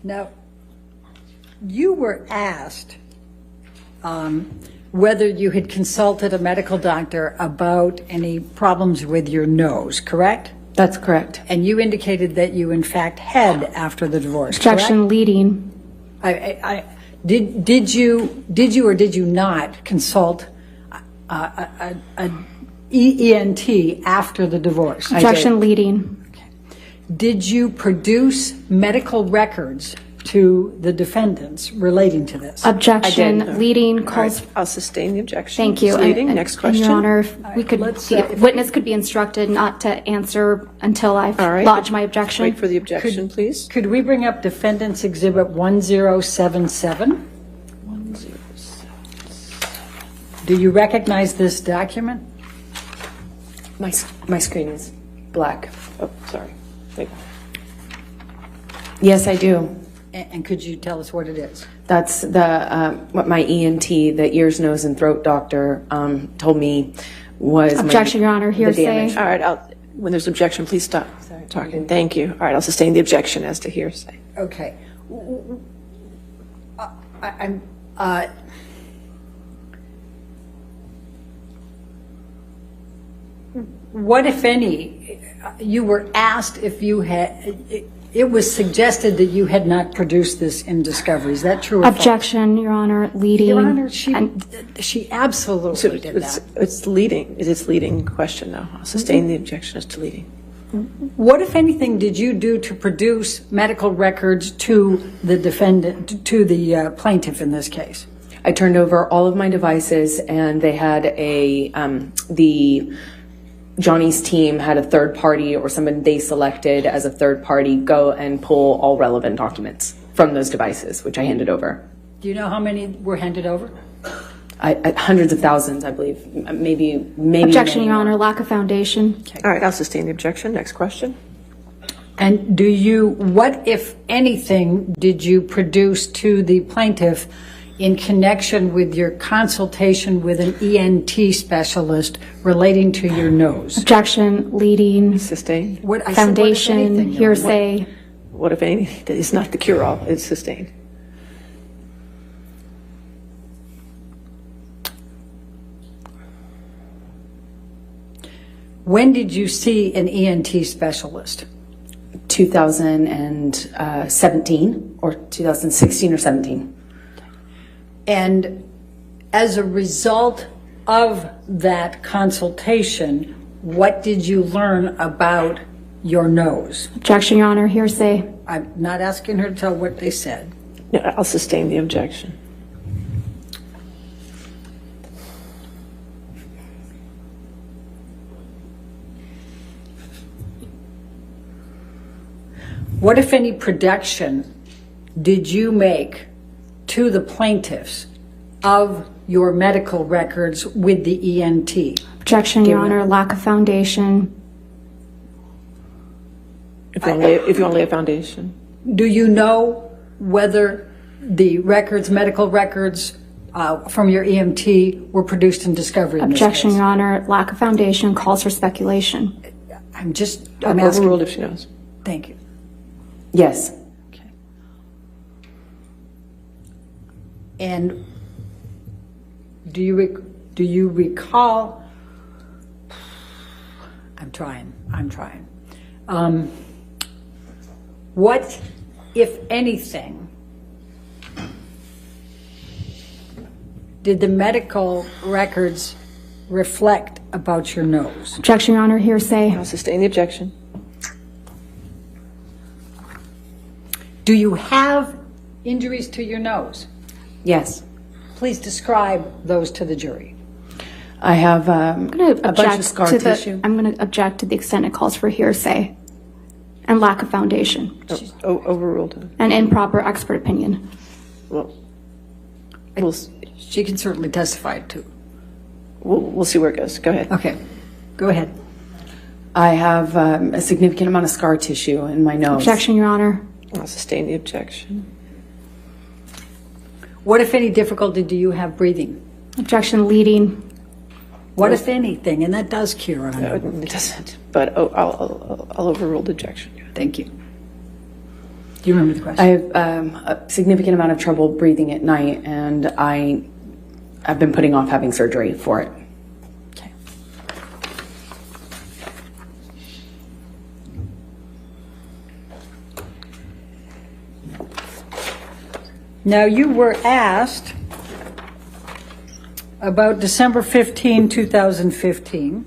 Now, you were asked whether you had consulted a medical doctor about any problems with your nose, correct? That's correct. And you indicated that you, in fact, had after the divorce, Objection correct? leading. Did you or did you not consult an ENT after the divorce? Objection leading. Did you produce medical records to the defendants relating to this? Objection leading calls. I'll sustain the objection. Thank you. It's leading. And- Next and question. Your Honor, if we could, the witness could be instructed not to answer until I've All right. lodged my objection. Wait for the objection, please. Could we bring up Defendant's Exhibit 1077? Do you recognize this document? My screen is black. Oh, sorry. Wait. Yes, I do. And could you tell us what it is? That's what my ENT, the ears, nose, and throat doctor, told me was Objection, Your Honor. the Hearsay. damage. All right. When there's objection, please stop talking. Thank you. All right. I'll sustain the objection as to hearsay. Okay. What, if any, you were asked if you had, it was suggested that you had not produced this in discovery. Is that true or false? Objection, Your Honor. Leading. Your Honor, she absolutely did that. It's leading. It's leading question, though. I'll sustain the objection as to leading. What, if anything, did you do to produce medical records to the defendant, to the plaintiff in this case? I turned over all of my devices, and they had Johnny's team had a third party or someone they selected as a third party go and pull all relevant documents from those devices, which I handed over. Do you know how many were handed over? Hundreds of thousands, I believe. Maybe. Objection, many Your more. Honor. Lack of foundation. All right. I'll sustain the objection. Next question. And what, if anything, did you produce to the plaintiff in connection with your consultation with an ENT specialist relating to your nose? Objection. Leading. Sustain. Foundation. Hearsay. What if anything? It's not the cure-all. It's sustained. When did you see an ENT specialist? 2017 or 2016 or 17. And as a result of that consultation, what did you learn about your nose? Objection, Your Honor. Hearsay. I'm not asking her to tell what they said. No, I'll sustain the objection. What, if any, production did you make to the plaintiffs of your medical records with the ENT? Objection, Your Honor. Lack of foundation. If you only have foundation. Do you know whether the medical records from your EMT were produced in discovery in this Objection, case? Your Honor. Lack of foundation calls for speculation. I'm I'm asking. overruled if she knows. Thank you. Yes. Okay. And do you recall? I'm trying. What, if anything, did the medical records reflect about your nose? Objection, Your Honor. Hearsay. I'll sustain the objection. Do you have injuries to your nose? Yes. Please describe those to the jury. I have I'm going to a bunch of scar tissue. I'm going to object to the extent it calls for hearsay and lack of foundation Overruled. and improper expert opinion. Well, She can certainly testify too. we'll see where it goes. Go ahead. Okay, go ahead. I have a significant amount of scar tissue in my nose. Objection, Your Honor. I'll sustain the objection. What, if any, difficulty do you have breathing? Objection, leading. What, if anything? And that does cure on No, it. it doesn't. But I'll overrule the objection. Thank you. Do you remember the question? I have a significant amount of trouble breathing at night, and I've been putting off having surgery for it. Okay. Now, you were asked about December 15, 2015,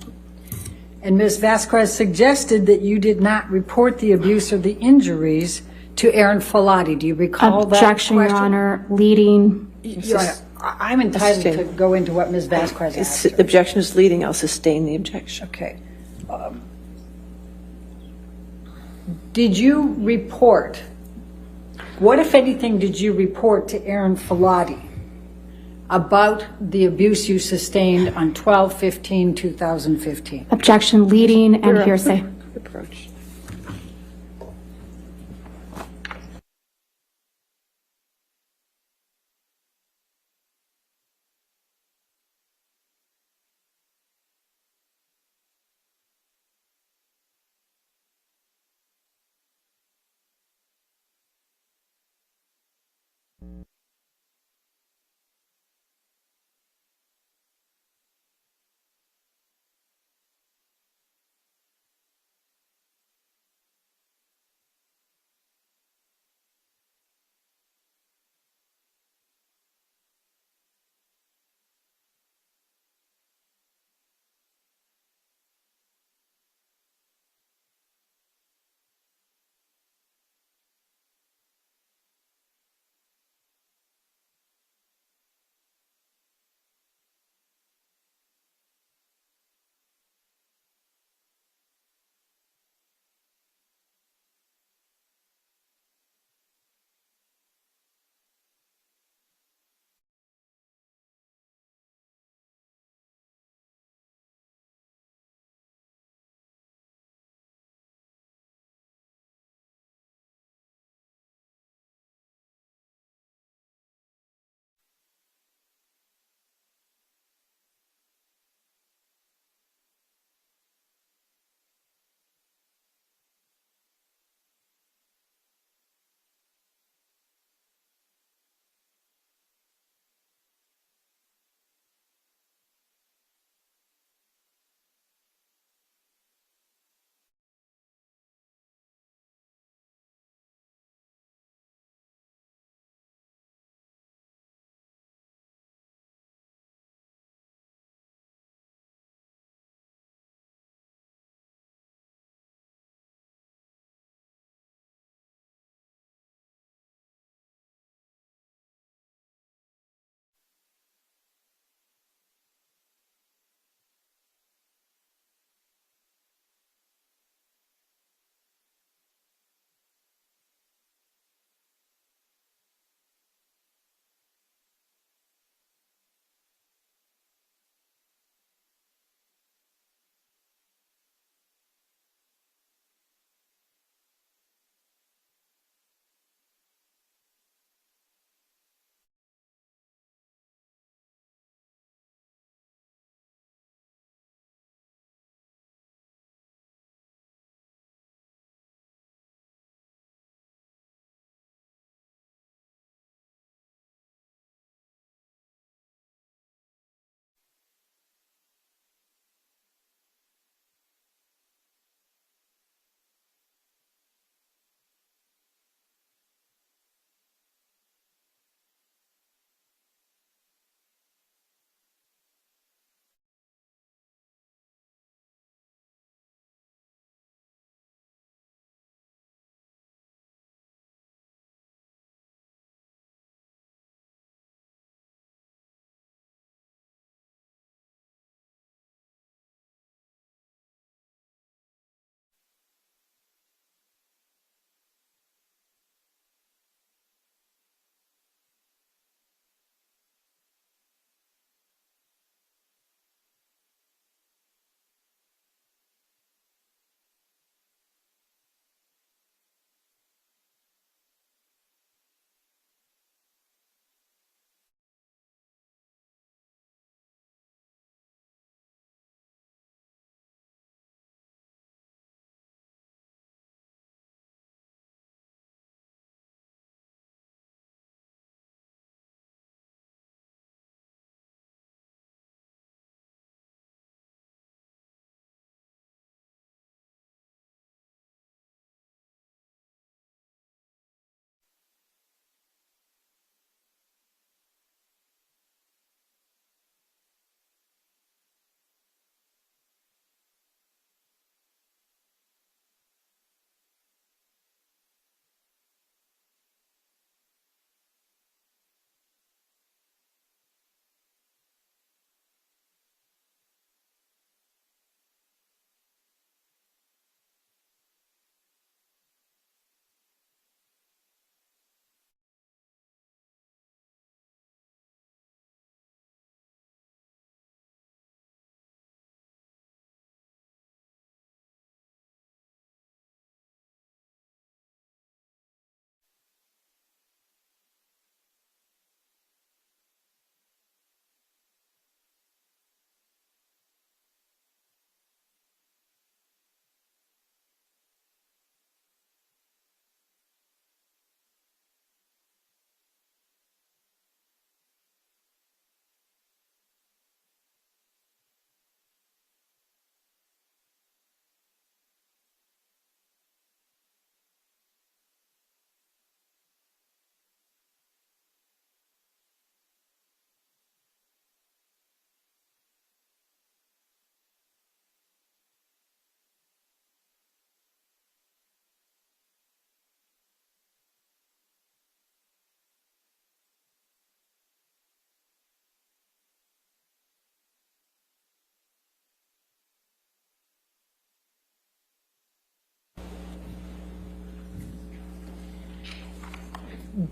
and Ms. Vasquez suggested that you did not report the abuse or the injuries to Aaron Falati. Do you recall that Objection, Your question? Honor, leading. Your Honor, I'm entitled to go into what Ms. Vasquez asked. The objection is leading. I'll sustain the objection. Okay. Did you report, what, if anything, did you report to Aaron Falati about the abuse you sustained on 12/15/2015? Objection, leading and hearsay. Approach.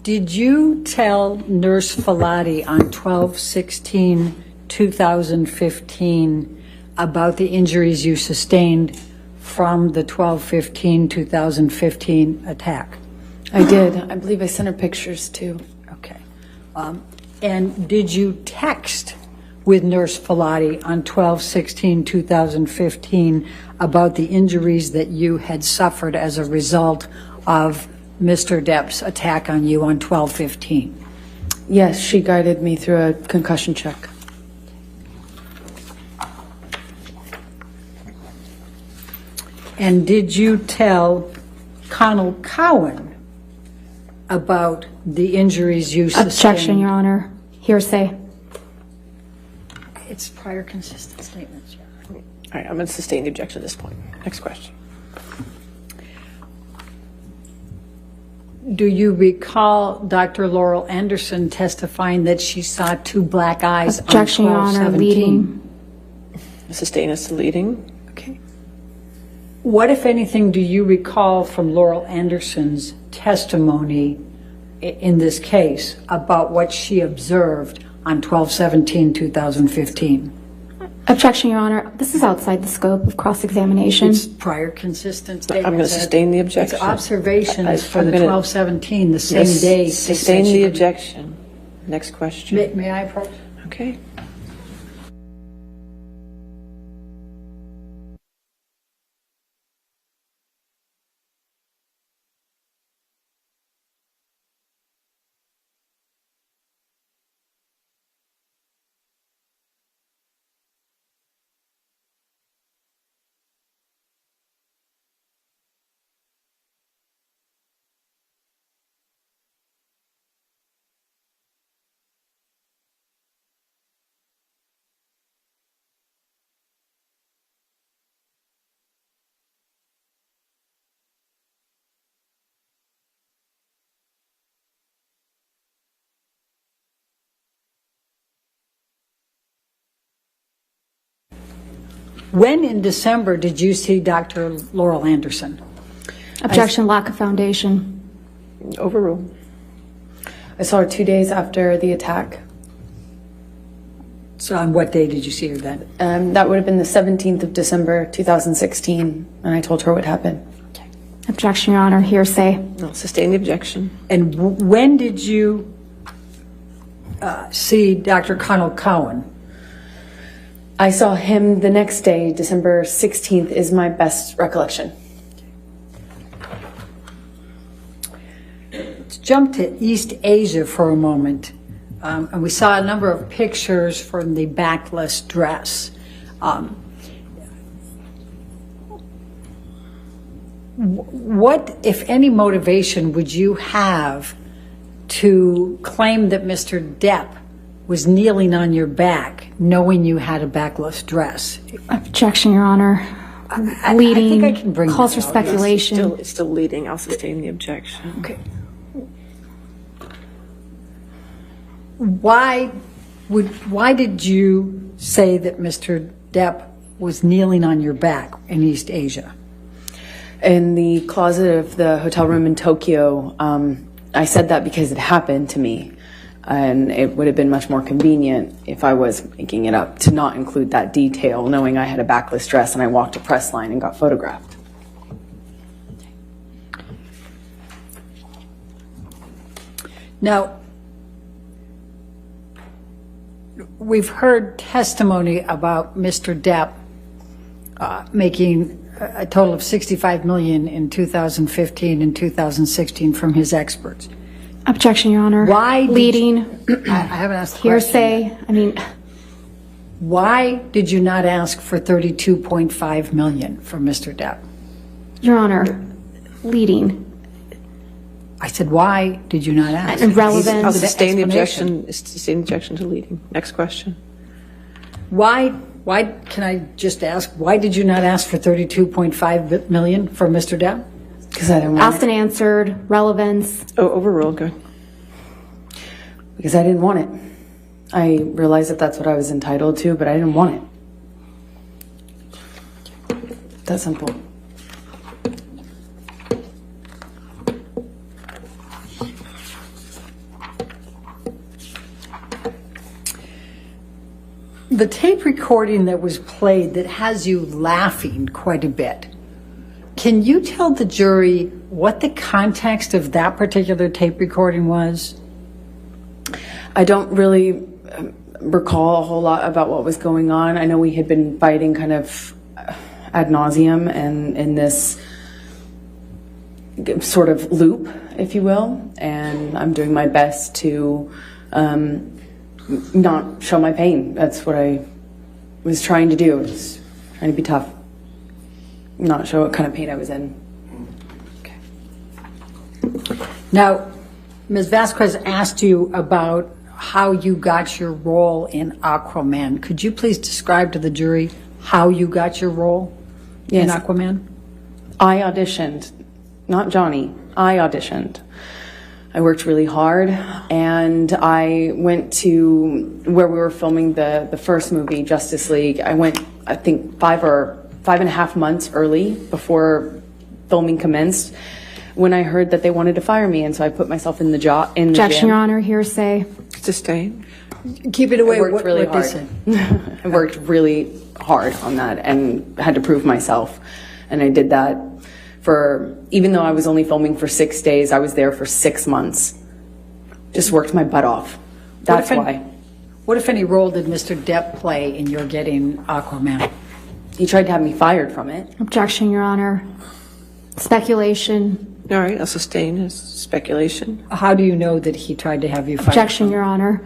Did you tell Nurse Filati on 12/16/2015 about the injuries you sustained from the 12/15/2015 attack? I did. I believe I sent her pictures too. Okay. And did you text with Nurse Filati on 12/16/2015 about the injuries that you had suffered as a result of Mr. Depp's attack on you on 12/15? Yes, she guided me through a concussion check. And did you tell Connell Cowan about the injuries you sustained? Objection, Your Honor. Hearsay. It's prior consistent statements, Your Honor. All right, I'm going to sustain the objection at this point. Next question. Do you recall Dr. Laurel Anderson testifying that she saw two black eyes Objection, on Your Honor. 12/17? Leading. Sustain as to leading. Okay. What, if anything, do you recall from Laurel Anderson's testimony in this case about what she observed on 12/17/2015? Objection, Your Honor. This is outside the scope of cross-examination. It's prior consistent statements. I'm going to sustain the objection. It's observations for I'm the gonna 12/17, the same day. Sustain the objection. Next question. May I approach? Okay. When in December did you see Dr. Laurel Anderson? Objection, lack of foundation. Overruled. I saw her 2 days after the attack. So on what day did you see her then? That would have been the 17th of December, 2016, and I told her what happened. Objection, Your Honor. Hearsay. No, sustain the objection. And when did you see Dr. Connell Cowan? I saw him the next day, December 16th is my best recollection. Let's jump to East Asia for a moment. And we saw a number of pictures from the backless dress. What, if any, motivation would you have to claim that Mr. Depp was kneeling on your back, knowing you had a backless dress? Objection, Your Honor. Leading. I think I can bring calls for that out. speculation. It's still leading. I'll sustain the objection. Okay. Why did you say that Mr. Depp was kneeling on your back in East Asia? In the closet of the hotel room in Tokyo, I said that because it happened to me. And it would have been much more convenient if I was making it up to not include that detail, knowing I had a backless dress and I walked a press line and got photographed. Now, we've heard testimony about Mr. Depp making a total of $65 million in 2015 and 2016 from his experts. Objection, Your Honor. Why did leading? I haven't asked the Hearsay. question. I mean, Why did you not ask for $32.5 million from Mr. Depp? Your Honor, leading. I said, why did you not ask? Irrelevant. I'll sustain the Explanation. objection. Sustain the objection to leading. Next question. Why, can I just ask, why did you not ask for $32.5 million from Mr. Depp? Because I didn't want Asked and answered. Relevance. Oh, overruled. Go. Because I didn't want it. I realized that that's what I was entitled to, but I didn't want it. That simple. The tape recording that was played that has you laughing quite a bit, can you tell the jury what the context of that particular tape recording was? I don't really recall a whole lot about what was going on. I know we had been fighting kind of ad nauseum and in this sort of loop, if you will, and I'm doing my best to not show my pain. That's what I was trying to do. I was trying to be tough, not show what kind of pain I was in. Okay. Now, Ms. Vasquez asked you about how you got your role in Aquaman. Could you please describe to the jury how you got your role in Aquaman? I auditioned, not Johnny. I auditioned. I worked really hard, and I went to where we were filming the first movie, Justice League. I went, I think, 5.5 months early before filming commenced, when I heard that they wanted to fire me, and so I put myself in the job. Objection, Your Honor. Hearsay. Sustained. Keep it away. I worked really hard. Said. I worked really hard on that and had to prove myself, and I did that for, even though I was only filming for 6 days, I was there for 6 months. Just worked my butt off. That's why. What, if any, role did Mr. Depp play in your getting Aquaman? He tried to have me fired from it. Objection, Your Honor. Speculation. All right, I'll sustain his speculation. How do you know that he tried to have you fired? Objection, Your Honor.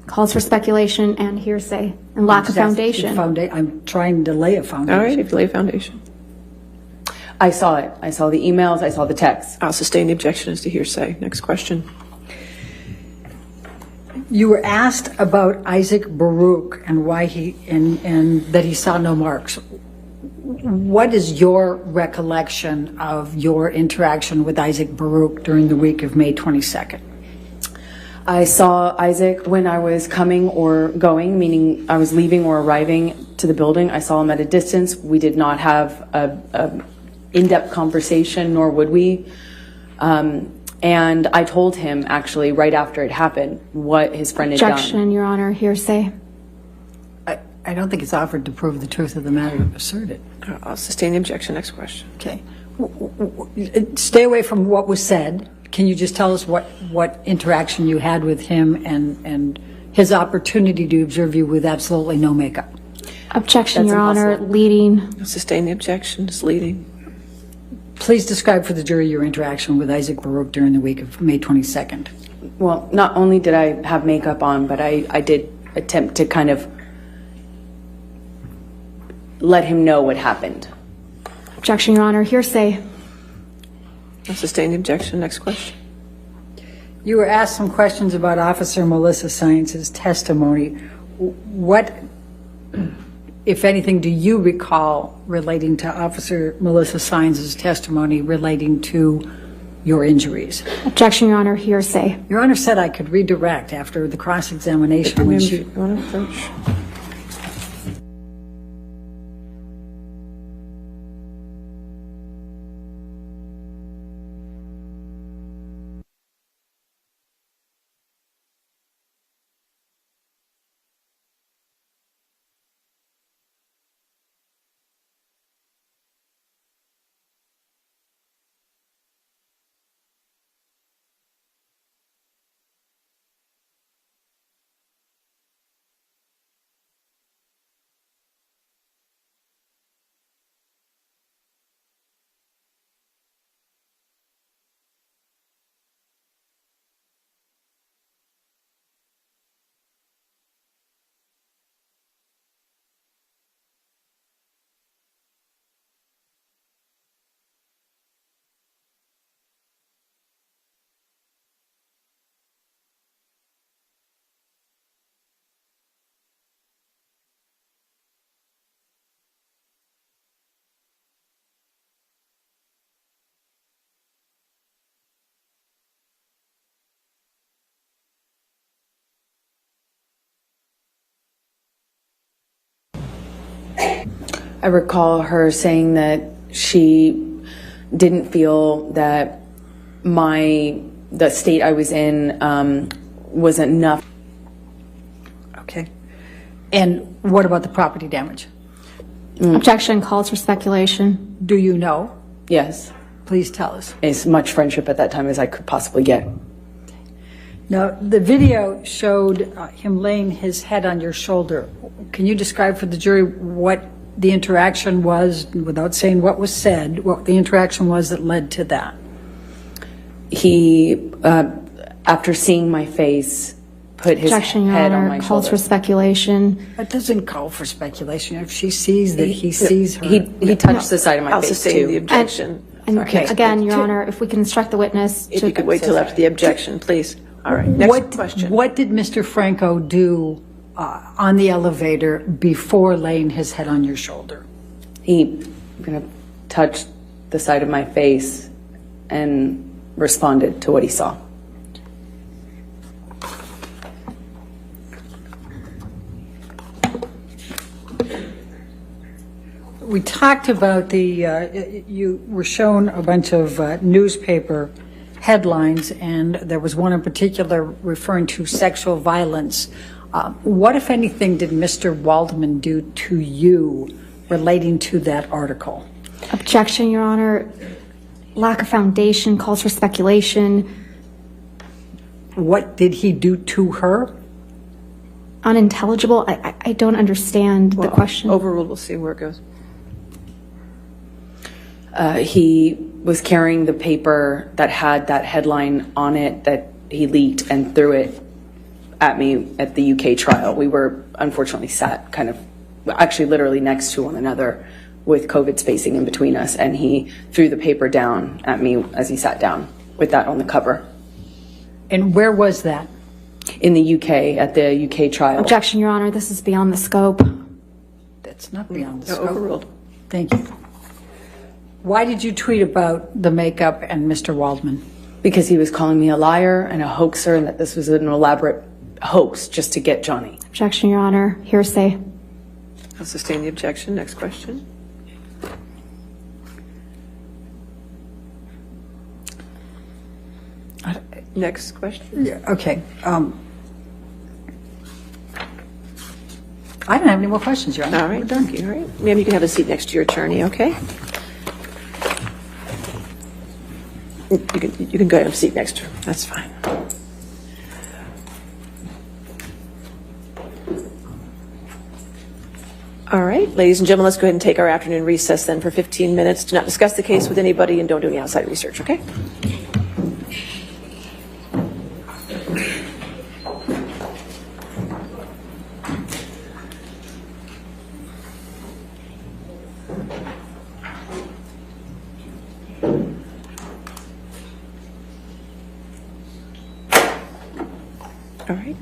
Calls for speculation and hearsay and lack of foundation. I'm trying to lay a foundation. All right, if you lay a foundation. I saw it. I saw the emails. I saw the texts. I'll sustain the objection as to hearsay. Next question. You were asked about Isaac Baruch and why he and that he saw no marks. What is your recollection of your interaction with Isaac Baruch during the week of May 22nd? I saw Isaac when I was coming or going, meaning I was leaving or arriving to the building. I saw him at a distance. We did not have a in-depth conversation, nor would we. And I told him, actually, right after it happened, what his friend had done. Objection, Your Honor. Hearsay. I don't think it's offered to prove the truth of the matter asserted. I'll sustain the objection. Next question. Okay. Stay away from what was said. Can you just tell us what interaction you had with him and his opportunity to observe you with absolutely no makeup? Objection, That's Your Honor. impossible. Leading. I'll sustain the objection. It's leading. Please describe for the jury your interaction with Isaac Baruch during the week of May 22nd. Well, not only did I have makeup on, but I did attempt to kind of let him know what happened. Objection, Your Honor. Hearsay. I'll sustain the objection. Next question. You were asked some questions about Officer Melissa Science's testimony. What, if anything, do you recall relating to Officer Melissa Science's testimony relating to your injuries? Objection, Your Honor. Hearsay. Your Honor said I could redirect after the cross-examination when she... You want to approach? I recall her saying that she didn't feel that the state I was in was enough. Okay. And what about the property damage? Objection calls for speculation. Do you know? Yes. Please tell us. As much friendship at that time as I could possibly get. Now, the video showed him laying his head on your shoulder. Can you describe for the jury what the interaction was, without saying what was said, what the interaction was that led to that? He, after seeing my face, put his Objection, Your head on Honor, my calls shoulder. for speculation. That doesn't call for speculation. If she sees that he sees her. He touched the side of my I'll face sustain the too. objection. And Okay. again, Your Honor, if we can instruct the witness If to... you could wait till after the objection, please. All right, next question. What did Mr. Franco do on the elevator before laying his head on your shoulder? He touched the side of my face and responded to what he saw. We talked about you were shown a bunch of newspaper headlines, and there was one in particular referring to sexual violence. What, if anything, did Mr. Waldman do to you relating to that article? Objection, Your Honor. Lack of foundation calls for speculation. What did he do to her? Unintelligible. I don't understand the question. Overruled, we'll see where it goes. He was carrying the paper that had that headline on it that he leaked and threw it at me at the UK trial. We were unfortunately sat kind of, actually literally next to one another with COVID spacing in between us, and he threw the paper down at me as he sat down with that on the cover. And where was that? In the UK, at the UK trial. Objection, Your Honor. This is beyond the scope. That's not beyond the No, scope. overruled. Thank you. Why did you tweet about the makeup and Mr. Waldman? Because he was calling me a liar and a hoaxer, and that this was an elaborate hoax just to get Johnny. Objection, Your Honor. Hearsay. I'll sustain the objection. Next question. Next question. Yeah, okay. I don't have any more questions, Your Honor. All right, thank you. All right. Ma'am, you can have a seat next to your attorney, okay? You can go ahead and have a seat next to her. That's fine. All right, ladies and gentlemen, let's go ahead and take our afternoon recess then for 15 minutes. Do not discuss the case with anybody and don't do any outside research, okay? All right.